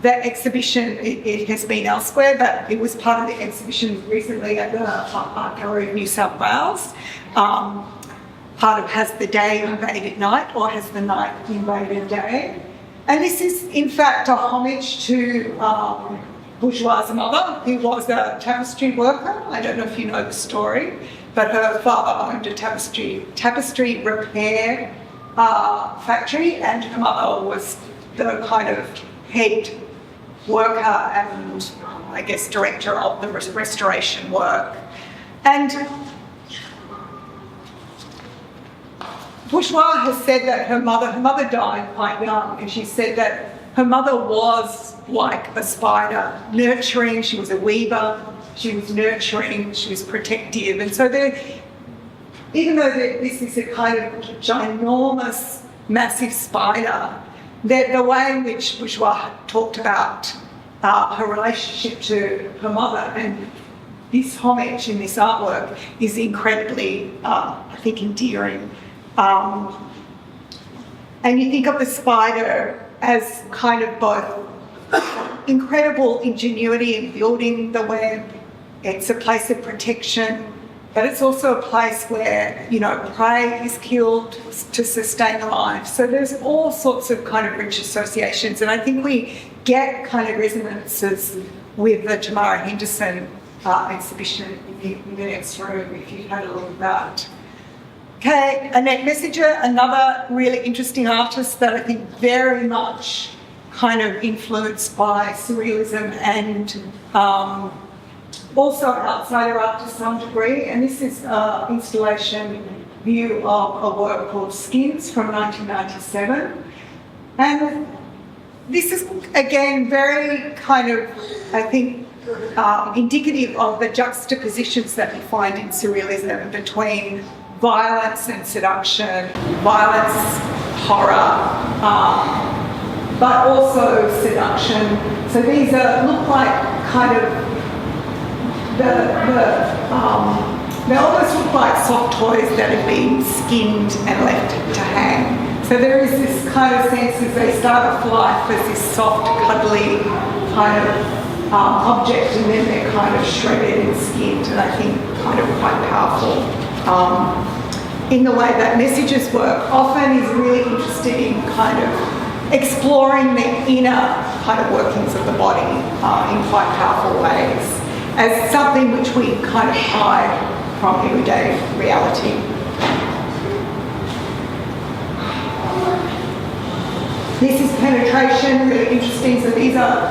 that exhibition. It has been elsewhere, but it was part of the exhibition recently at the Art Gallery of New South Wales. Part of Has the Day Invaded Night, or Has the Night Invaded Day? And this is, in fact, a homage to Bourgeois' mother, who was a tapestry worker. I don't know if you know the story, but her father owned a tapestry repair factory, and her mother was the kind of head worker and, I guess, director of the restoration work. And Bourgeois has said that her mother died quite young, and she said that her mother was like a spider, nurturing. She was a weaver, she was nurturing, she was protective. And so even though this is a kind of ginormous, massive spider, the way in which Bourgeois talked about her relationship to her mother and this homage in this artwork is incredibly, I think, endearing. And you think of the spider as kind of both incredible ingenuity in building the web. It's a place of protection, but it's also a place where, prey is killed to sustain life. So there's all sorts of kind of rich associations, and I think we get kind of resonances with the Tamara Henderson exhibition in the next room, if you've had a look at that. Okay, Annette Messenger, another really interesting artist that I think very much kind of influenced by surrealism and also outsider art to some degree. And this is an installation view of a work called Skins from 1997. And this is, again, very kind of, I think, indicative of the juxtapositions that we find in surrealism between violence and seduction, violence, horror, but also seduction. So these look like kind of they almost look like soft toys that have been skinned and left to hang. So there is this kind of sense as they start off life as this soft, cuddly kind of object, and then they're kind of shredded and skinned, and I think kind of quite powerful. In the way that Messages work often is really interested in kind of exploring the inner kind of workings of the body in quite powerful ways as something which we kind of hide from everyday reality. This is Penetration, really interesting. So these are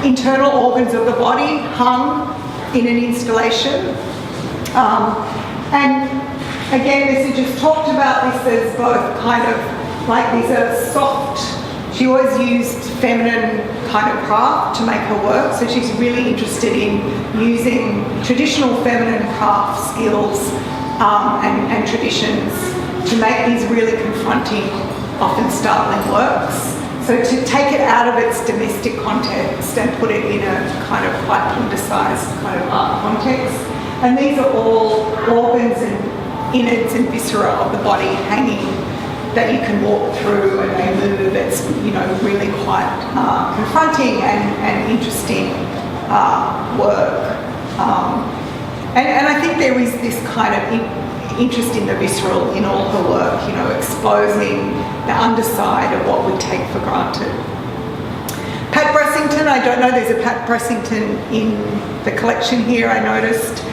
internal organs of the body hung in an installation. And again, Messages talked about this as both kind of like these are soft. She always used feminine kind of craft to make her work, so she's really interested in using traditional feminine craft skills and traditions to make these really confronting, often startling works. So to take it out of its domestic context and put it in a kind of quite politicized kind of art context. And these are all organs and innards and viscera of the body hanging that you can walk through and they move. It's, really quite confronting and interesting work. And I think there is this kind of interest in the visceral in all her work, exposing the underside of what we take for granted. Pat Bressington, I don't know, there's a Pat Bressington in the collection here, I noticed.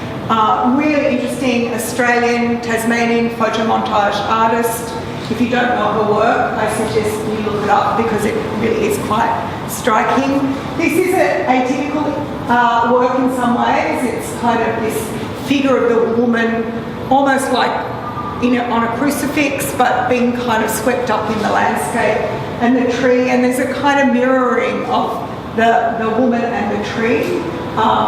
Really interesting Australian, Tasmanian photomontage artist. If you don't know her work, I suggest you look it up because it really is quite striking. This is an atypical work in some ways. It's kind of this figure of the woman, almost like on a crucifix, but being kind of swept up in the landscape and the tree. And there's a kind of mirroring of the woman and the tree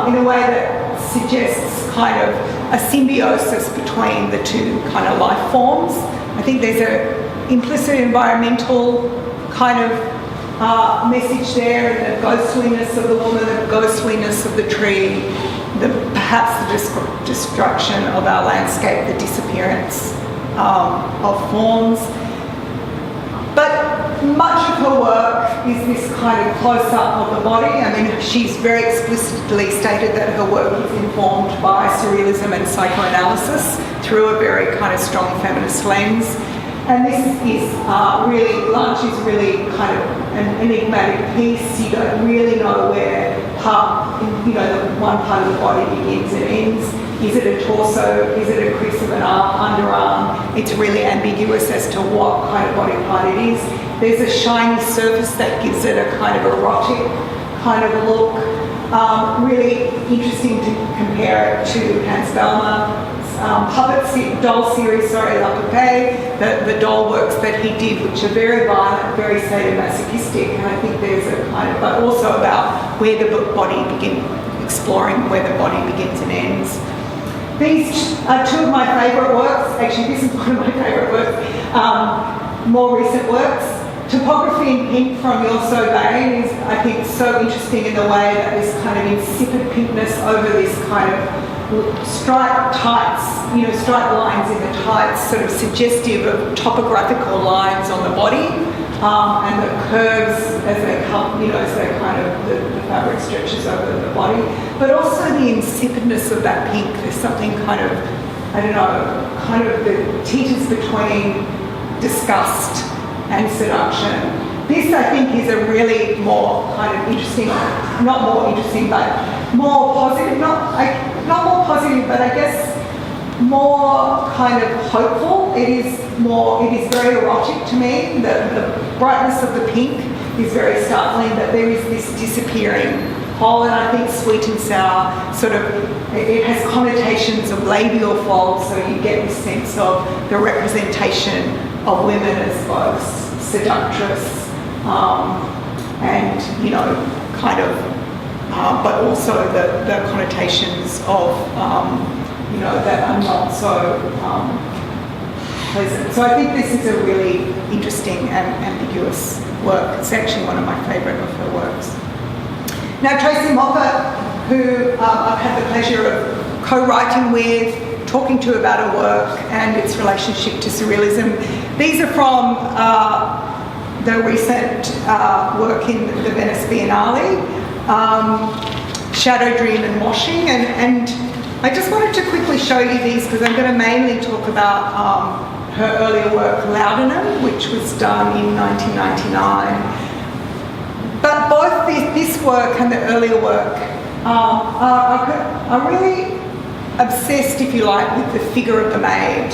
in a way that suggests kind of a symbiosis between the two kind of life forms. I think there's an implicit environmental kind of message there, and the ghostliness of the woman, the ghostliness of the tree, perhaps the destruction of our landscape, the disappearance of forms. But much of her work is this kind of close-up of the body. I mean, she's very explicitly stated that her work is informed by surrealism and psychoanalysis through a very kind of strong feminist lens. And this is really, lunch is really kind of an enigmatic piece. You don't really know where the one part of the body begins and ends. Is it a torso? Is it a crease of an underarm? It's really ambiguous as to what kind of body part it is. There's a shiny surface that gives it a kind of erotic kind of look. Really interesting to compare it to Hans Bellmer, doll series, La Poupée, the doll works that he did, which are very violent, very sadomasochistic, and I think there's a kind of, but also about where the body exploring where the body begins and ends. These are two of my favourite works. Actually, this is one of my favourite works, more recent works. Topography in Pink from You're So Vain is, I think, so interesting in the way that this kind of insipid pinkness over this kind of striped tights, striped lines in the tights, sort of suggestive of topographical lines on the body, and the curves as they come, as they kind of, the fabric stretches over the body, but also the insipidness of that pink. There's something kind of, I don't know, kind of that teeters between disgust and seduction. This, I think, is a really more kind of interesting, not more interesting, but more positive, not more positive, but I guess more kind of hopeful. It is very erotic to me. The brightness of the pink is very startling, that there is this disappearing whole, and I think Sweet and Sour sort of, it has connotations of labial folds, so you get this sense of the representation of women as both seductress and, kind of, but also the connotations of, that are not so pleasant. So I think this is a really interesting and ambiguous work. It's actually one of my favourite of her works. Now, Tracy Moffat, who I've had the pleasure of co-writing with, talking to about her work and its relationship to surrealism. These are from the recent work in the Venice Biennale, Shadow Dream and Washing, and I just wanted to quickly show you these because I'm going to mainly talk about her earlier work, Laudanum, which was done in 1999. But both this work and the earlier work are really obsessed, if you like, with the figure of the maid.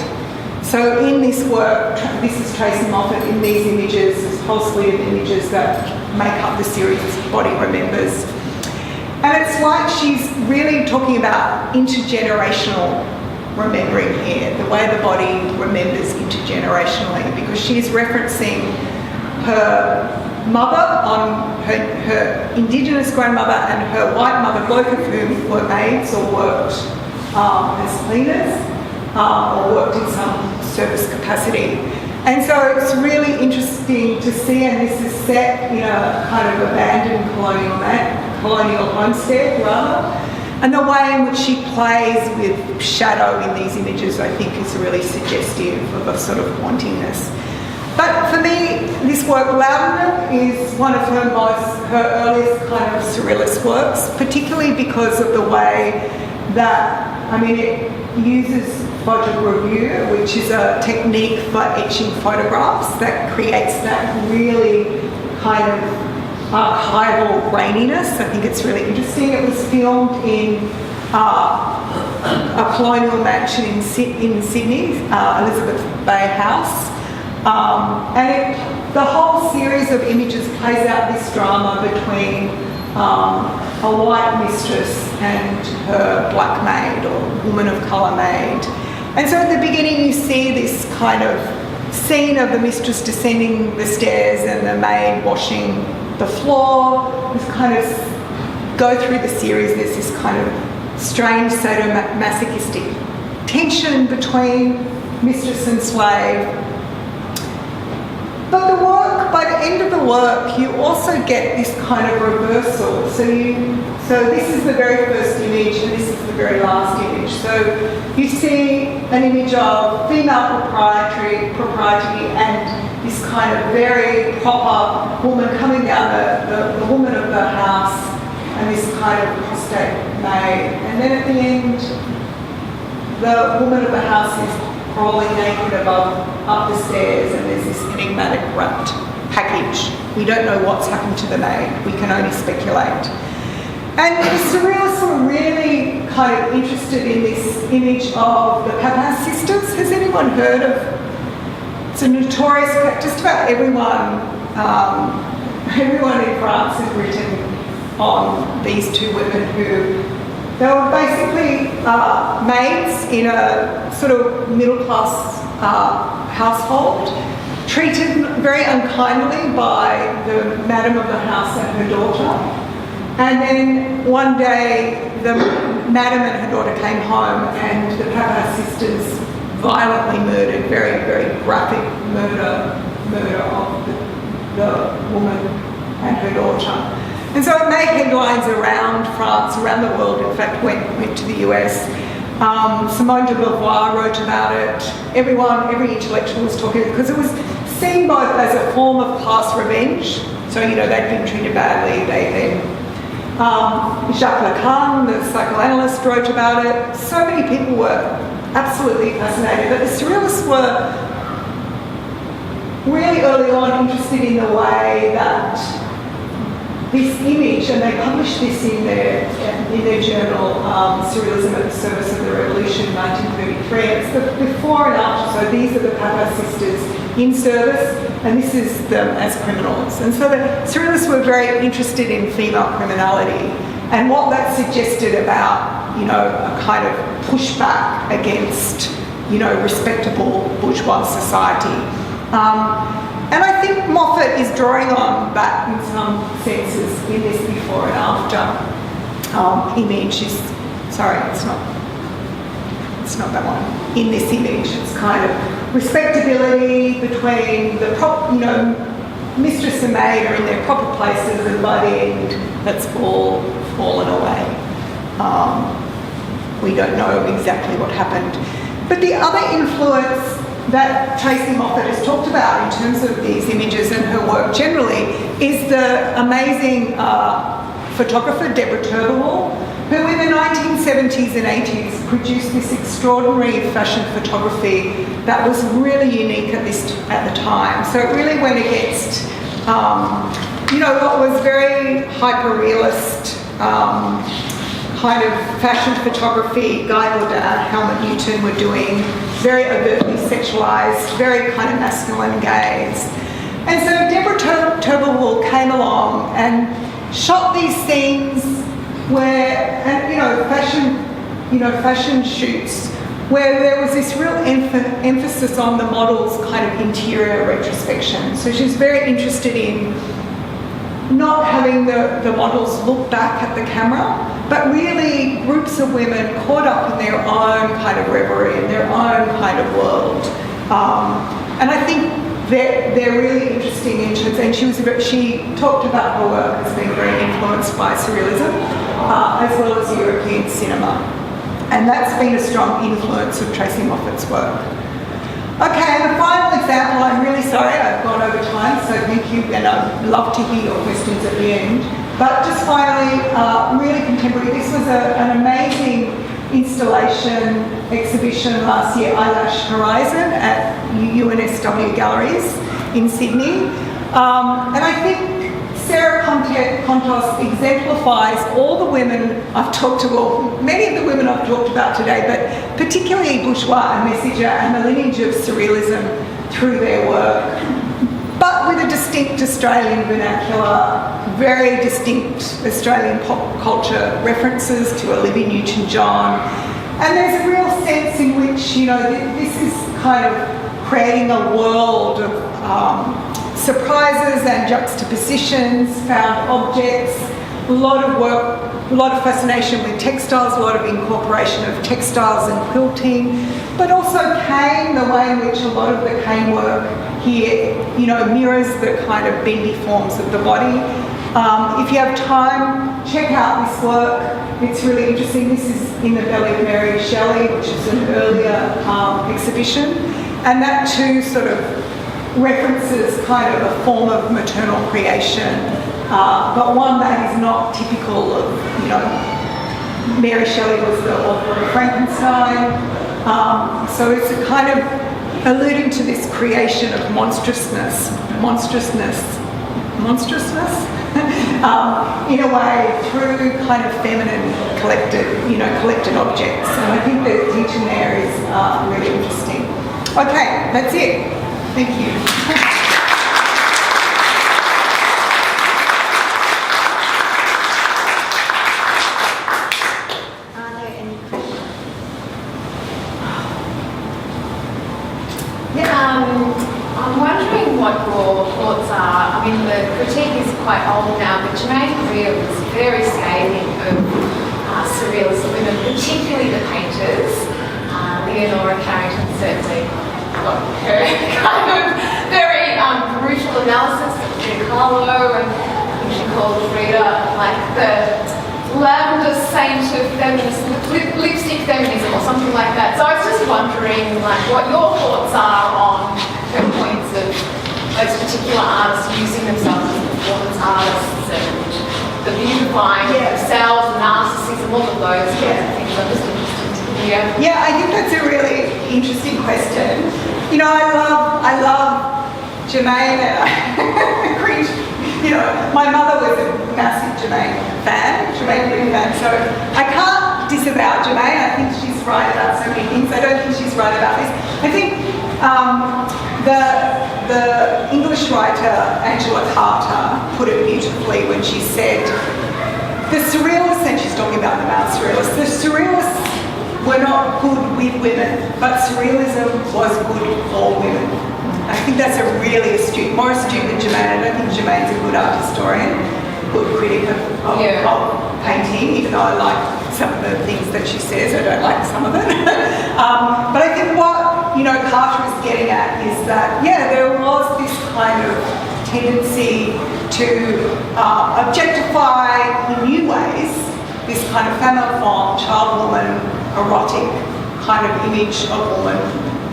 So in this work, this is Tracy Moffat in these images, this whole suite of images that make up the series Body Remembers. And it's like she's really talking about intergenerational remembering here, the way the body remembers intergenerationally, because she's referencing her mother, on her Indigenous grandmother and her white mother, both of whom were maids or worked as cleaners or worked in some service capacity. And so it's really interesting to see, and this is set in a kind of abandoned colonial homestead rather, and the way in which she plays with shadow in these images, I think, is really suggestive of a sort of hauntingness. But for me, this work, Laudanum, is one of her earliest kind of surrealist works, particularly because of the way that, it uses photogravure, which is a technique for etching photographs that creates that really kind of archival graininess. I think it's really interesting. It was filmed in a colonial mansion in Sydney, Elizabeth Bay House. And the whole series of images plays out this drama between a white mistress and her black maid or woman of colour maid. And so at the beginning you see this kind of scene of the mistress descending the stairs and the maid washing the floor. This kind of, go through the series, there's this kind of strange sadomasochistic tension between mistress and slave. But the work, by the end of the work, you also get this kind of reversal. So this is the very first image and this is the very last image. So you see an image of female propriety and this kind of very proper woman coming down, the woman of the house, and this kind of prostrate maid. And then at the end, the woman of the house is crawling naked up the stairs, and there's this enigmatic wrapped package. We don't know what's happened to the maid. We can only speculate. And the surrealists were really kind of interested in this image of the Papin sisters. Has anyone heard of? It's a notorious, just about everyone in France has written on these two women who They were basically maids in a sort of middle-class household, treated very unkindly by the madam of the house and her daughter. And then one day, the madam and her daughter came home, and the Papa sisters violently murdered, very, very graphic murder of the woman and her daughter. And so it made headlines around France, around the world, in fact went to the US. Simone de Beauvoir wrote about it. Every intellectual was talking about it, because it was seen both as a form of class revenge. So, they'd been treated badly. Jacques Lacan, the psychoanalyst, wrote about it. So many people were absolutely fascinated. But the surrealists were really early on interested in the way that this image, and they published this in their journal, Surrealism at the Service of the Revolution, 1933. It's the before and after. So these are the Papa sisters in service, and this is them as criminals. And so the Surrealists were very interested in female criminality and what that suggested about, a kind of pushback against, respectable bourgeois society. And I think Moffat is drawing on that in some senses in this before and after image. It's not that one. In this image, it's kind of respectability between the mistress and maid are in their proper places, and by the end, that's all fallen away. We don't know exactly what happened. But the other influence that Tracy Moffat has talked about in terms of these images and her work generally is the amazing photographer Deborah Turberwall, who in the 1970s and 80s produced this extraordinary fashion photography that was really unique at the time. So it really went against, what was very hyper-realist kind of fashion photography Guy Bourdin, Helmut Newton were doing, very overtly sexualised, very kind of masculine gaze. And so Deborah Turberwall came along and shot these scenes where, fashion shoots, where there was this real emphasis on the model's kind of interior retrospection. So she was very interested in not having the models look back at the camera, but really groups of women caught up in their own kind of reverie, in their own kind of world. And I think they're really interesting in terms, and she talked about her work as being very influenced by surrealism, as well as European cinema. And that's been a strong influence of Tracy Moffat's work. Okay, and the final example, I'm really sorry I've gone over time, so thank you, and I'd love to hear your questions at the end. But just finally, really contemporary, this was an amazing installation exhibition last year, Eyelash Horizon, at UNSW Galleries in Sydney. And I think Sarah Contos exemplifies all the women I've talked to, well, many of the women I've talked about today, but particularly bourgeois and messenger and the lineage of surrealism through their work, but with a distinct Australian vernacular, very distinct Australian pop culture references to Olivia Newton-John. And there's a real sense in which, this is kind of creating a world of surprises and juxtapositions, found objects, a lot of work, a lot of fascination with textiles, a lot of incorporation of textiles and quilting, but also cane, the way in which a lot of the cane work here, mirrors the kind of bendy forms of the body. If you have time, check out this work. It's really interesting. This is in the Belly of Mary Shelley, which is an earlier exhibition, and that too sort of references kind of a form of maternal creation, but one that is not typical of, Mary Shelley was the author of Frankenstein, so it's a kind of alluding to this creation of monstrousness, in a way through kind of feminine collected objects, and I think the teaching there is really interesting. Okay, that's it. Thank you. old now, but Germaine Greer was very scathing of surrealist women, particularly the painters. Leonora Carrington certainly got her kind of very brutal analysis of Frida Kahlo, and I think she called Frida like the lavender saint of feminist, lipstick feminism or something like that. So I was just wondering like what your thoughts are on her points of those particular artists using themselves as performance artists and the beautifying of themselves, the narcissism, all of those kinds of things. I'm just interested to hear. Yeah, I think that's a really interesting question. You know, I love Germaine, and I cringe. You know, my mother was a massive Germaine Greer fan, so I can't disavow Germaine. I think she's right about so many things. I don't think she's right about this. I think the English writer Angela Carter put it beautifully when she said, the surrealists, and she's talking about the male surrealists, the surrealists were not good with women, but surrealism was good for women. I think that's a really astute, more astute than Germaine. I don't think Germaine's a good art historian, good critic of painting, even though I like some of the things that she says. I don't like some of it. But I think what, you know, Carter is getting at is that, there was this kind of tendency to objectify in new ways this kind of femme enfant, child woman, erotic kind of image of woman.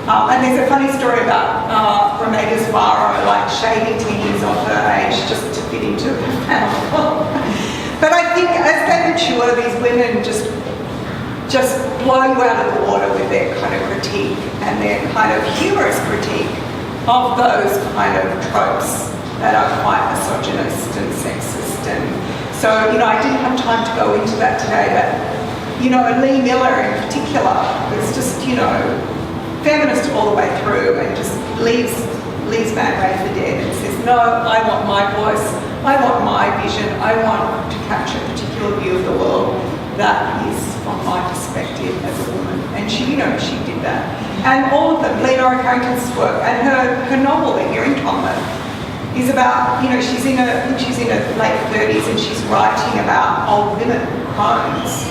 And there's a funny story about Romeda's Varro, like shaving 10 years off her age just to fit into a family. But I think as they mature, these women just blow you out of the water with their kind of critique and their kind of humorous critique of those kind of tropes that are quite misogynist and sexist. And so, you know, I didn't have time to go into that today, but, you know, Lee Miller in particular was just, you know, feminist all the way through and just leaves Man Ray for dead and says, no, I want my voice, I want my vision, I want to capture a particular view of the world that is from my perspective as a woman. And she, you know, she did that. And all of them, Leonora Carrington's work and her novel, The Hearing Toddler, is about, you know, she's in her late 30s and she's writing about old women crones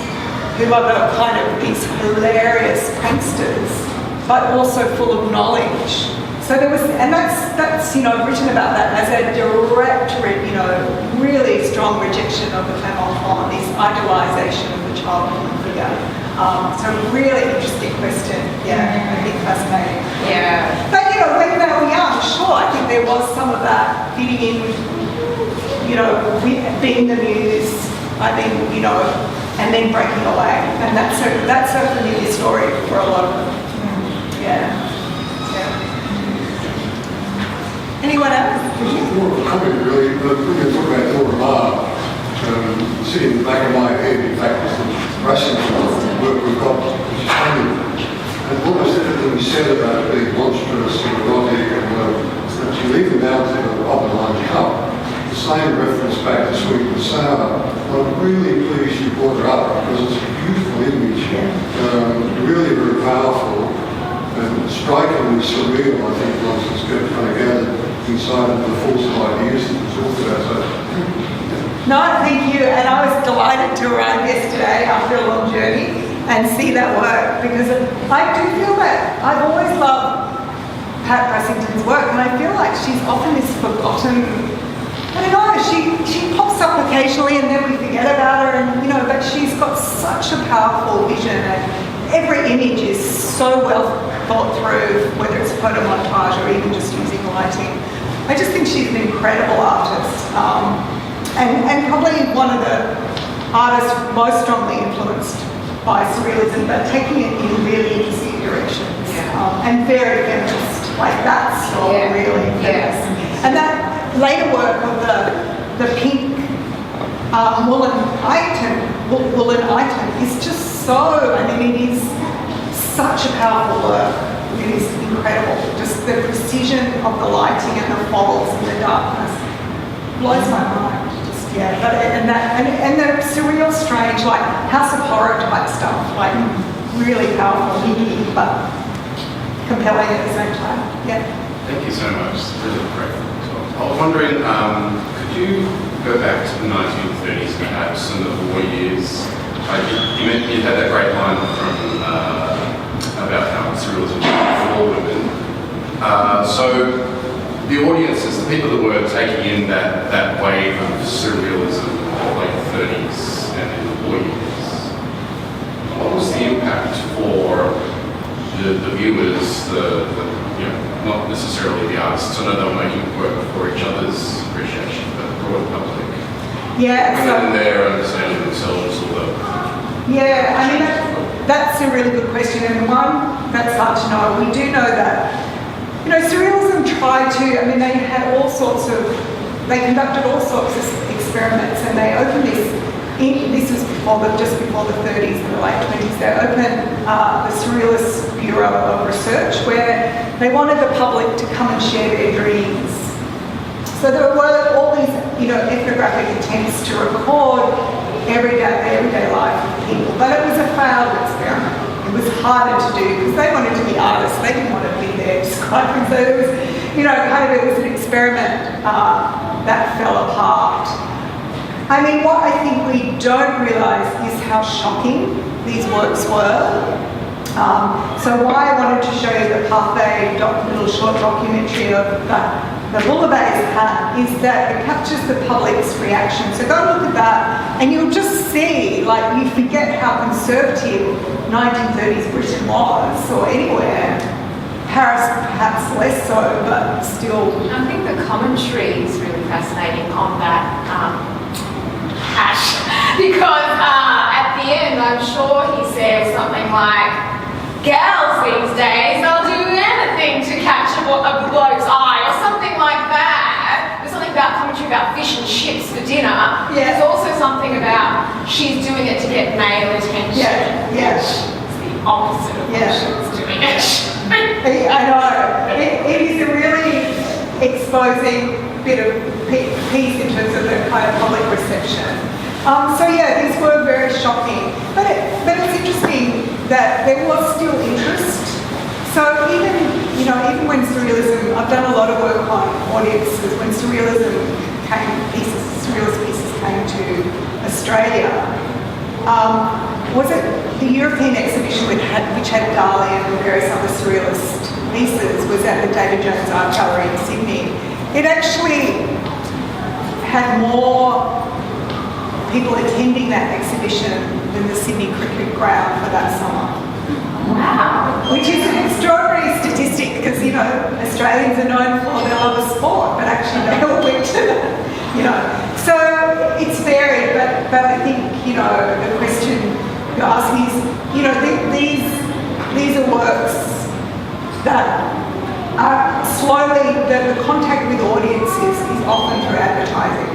who are the kind of these hilarious pranksters, but also full of knowledge. So there was, and that's you know, written about that as a direct, you know, really strong rejection of the femme enfant, this idealisation of the child woman figure. So really interesting question. Yeah, I think fascinating. Yeah. But you know, when they were young, sure, I think there was some of that fitting in, you know, being the muse. I mean, you know, and then breaking away, and that's a familiar story for a lot of them. Yeah. Anyone else? Just more of a comment, really. But when you talk about Dora Maar, sitting in the back of my head, in fact, is the Russian work we've got, which is funny. And almost everything we said about being monstrous and erotic, and you leave them down to the bottom line cup. The same reference back to sweet and sour. I'm really pleased you brought her up because it's a beautiful image, really very powerful. And strikingly surreal, I think, once it's kind of gathered inside of the force of ideas that we talked about. So, no, thank you. And I was delighted to arrive yesterday after a long journey and see that work, because I do feel that I've always loved Pat Pressington's work, and I feel like she's often this forgotten. I don't know, she pops up occasionally and then we forget about her, and you know, but she's got such a powerful vision, and every image is so well thought through, whether it's photo montage or even just using lighting. I just think she's an incredible artist, and probably one of the artists most strongly influenced by surrealism, but taking it in really interesting directions, and very feminist. Like that's really feminist. And that later work of the pink woolen item is just so, I mean, it is such a powerful work. It is incredible. Just the precision of the lighting and the folds and the darkness blows my mind. Just and the surreal, strange, like House of Horror type stuff, like really powerful, but compelling at the same time. Yeah. Thank you so much. It's really great. I was wondering, could you go back to the 1930s perhaps and the war years, you had that great line from about how surrealism was for women. So the audiences, the people that were taking in that wave of surrealism in the late 30s and in the war years, what was the impact for the viewers, not necessarily the artists? I know they were making work for each other's appreciation, but the broad public. Yeah, and their understanding of themselves, yeah, I mean, that's a really good question, and one that's hard to know. We do know that, surrealism tried to, they had they conducted all sorts of experiments, and they opened this was just before the 30s and the late 20s, they opened the Surrealist Bureau of Research, where they wanted the public to come and share their dreams. So there were all these, ethnographic attempts to record everyday life of people, but it was a failed experiment. It was harder to do because they wanted to be artists. They didn't want to be there describing. So it was, it was an experiment that fell apart. What I think we don't realise is how shocking these works were. So why I wanted to show you the Pathé little short documentary of the Bouillabaisse hat is that it captures the public's reaction. So go and look at that and you'll just see, you forget how conservative 1930s Britain was, or anywhere. Paris perhaps less so, but still. I think the commentary is really fascinating on that hash, because at the end I'm sure he says something like, "Girls these days, I'll do anything to catch a bloke's eye," or something like that. There's something about commentary about fish and chips for dinner. Yeah. There's also something about she's doing it to get male attention. Yeah. It's the opposite of what she's doing it. I know. It is a really exposing bit of piece in terms of the kind of public reception. These were very shocking. But it's interesting that there was still interest. So even when surrealism, I've done a lot of work on audiences, when surrealist pieces came to Australia, was it the European exhibition which had Dali and various other surrealist pieces was at the David Jones Art Gallery in Sydney. It actually had more people attending that exhibition than the Sydney Cricket Ground for that summer. Wow. Which is an extraordinary statistic because, Australians are known for their love of sport, but actually they all went to that, So it's varied, but I think, the question you ask is, these are works that are slowly, the contact with audiences is often through advertising.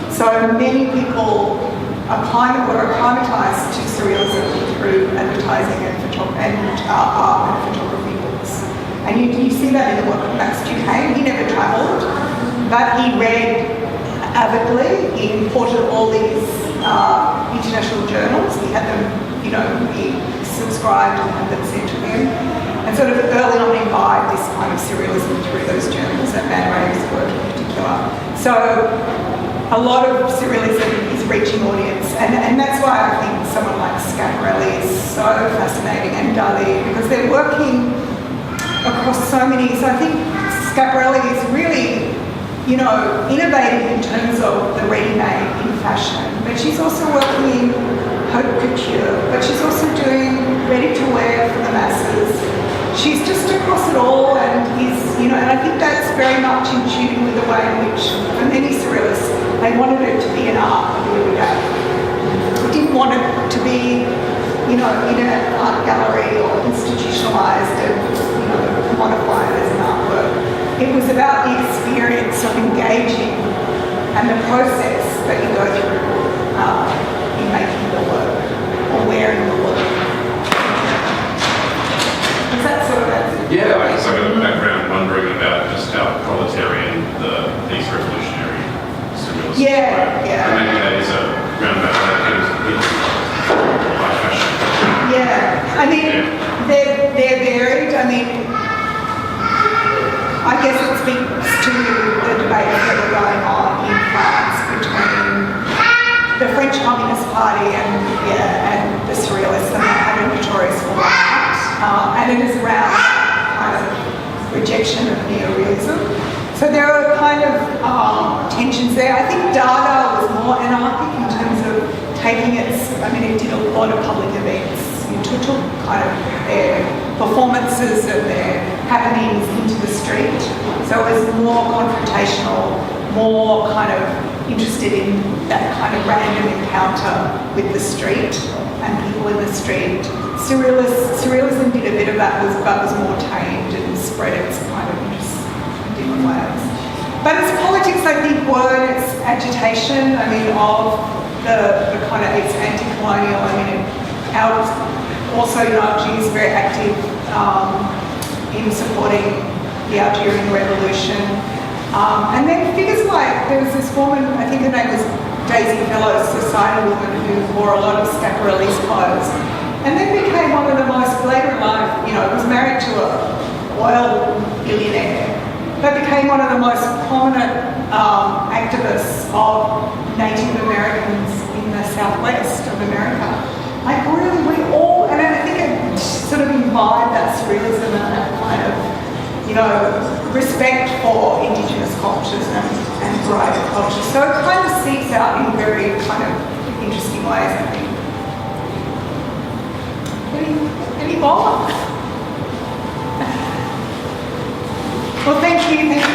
So many people were acclimatised to surrealism through advertising and art and photography books. And you see that in the work of Max Duquesne. He never travelled, but he read avidly. He imported all these international journals. He had them, he subscribed and had them sent to him. And sort of early on imbibed this kind of surrealism through those journals, and Van Rey's work in particular. So a lot of surrealism is reaching audience, and that's why I think someone like Schiaparelli is so fascinating, and Dali, because they're working across so many. So I think Schiaparelli is really, innovative in terms of the ready-made in fashion, but she's also working in haute couture, but she's also doing ready-to-wear for the masses. She's just across it all, and and I think that's very much in tune with the way in which, for many surrealists, they wanted it to be an art of the everyday. They didn't want it to be, in an art gallery or institutionalised and, commodified as an artwork. It was about the experience of engaging and the process that you go through in making the work or wearing the work. Is that sort of it? Yeah, I guess I got a background wondering about just how proletarian these revolutionary surrealists were. Yeah. And maybe that is a roundabout way of high fashion. Yeah, they're varied. I guess it speaks to the debate that are going on in France between the French Communist Party and the surrealists, and they had a notorious falling out. And it is around kind of rejection of neorealism. So there are kind of tensions there. I think Dada was more anarchic in terms of taking its, I mean, it did a lot of public events. It took kind of their performances and their happenings into the street. So it was more confrontational, more kind of interested in that kind of random encounter with the street and people in the street. Surrealism did a bit of that, but was more tamed and spread its kind of interests in different ways. But its politics, I think, were its agitation, I mean, of the kind of its anti-colonial, I mean, also Naji is very active in supporting the Algerian Revolution. And then figures like, there was this woman, I think her name was Daisy Fellows, society woman who wore a lot of Schiaparelli's clothes, and then became one of the most, later in life, you know, was married to an oil billionaire, but became one of the most prominent activists of Native Americans in the southwest of America. Like really, we all, and I think it sort of imbibed that surrealism and that kind of, you know, respect for Indigenous cultures and variety of cultures. So it kind of seeps out in very kind of interesting ways, I think. Any more? Well, thank you.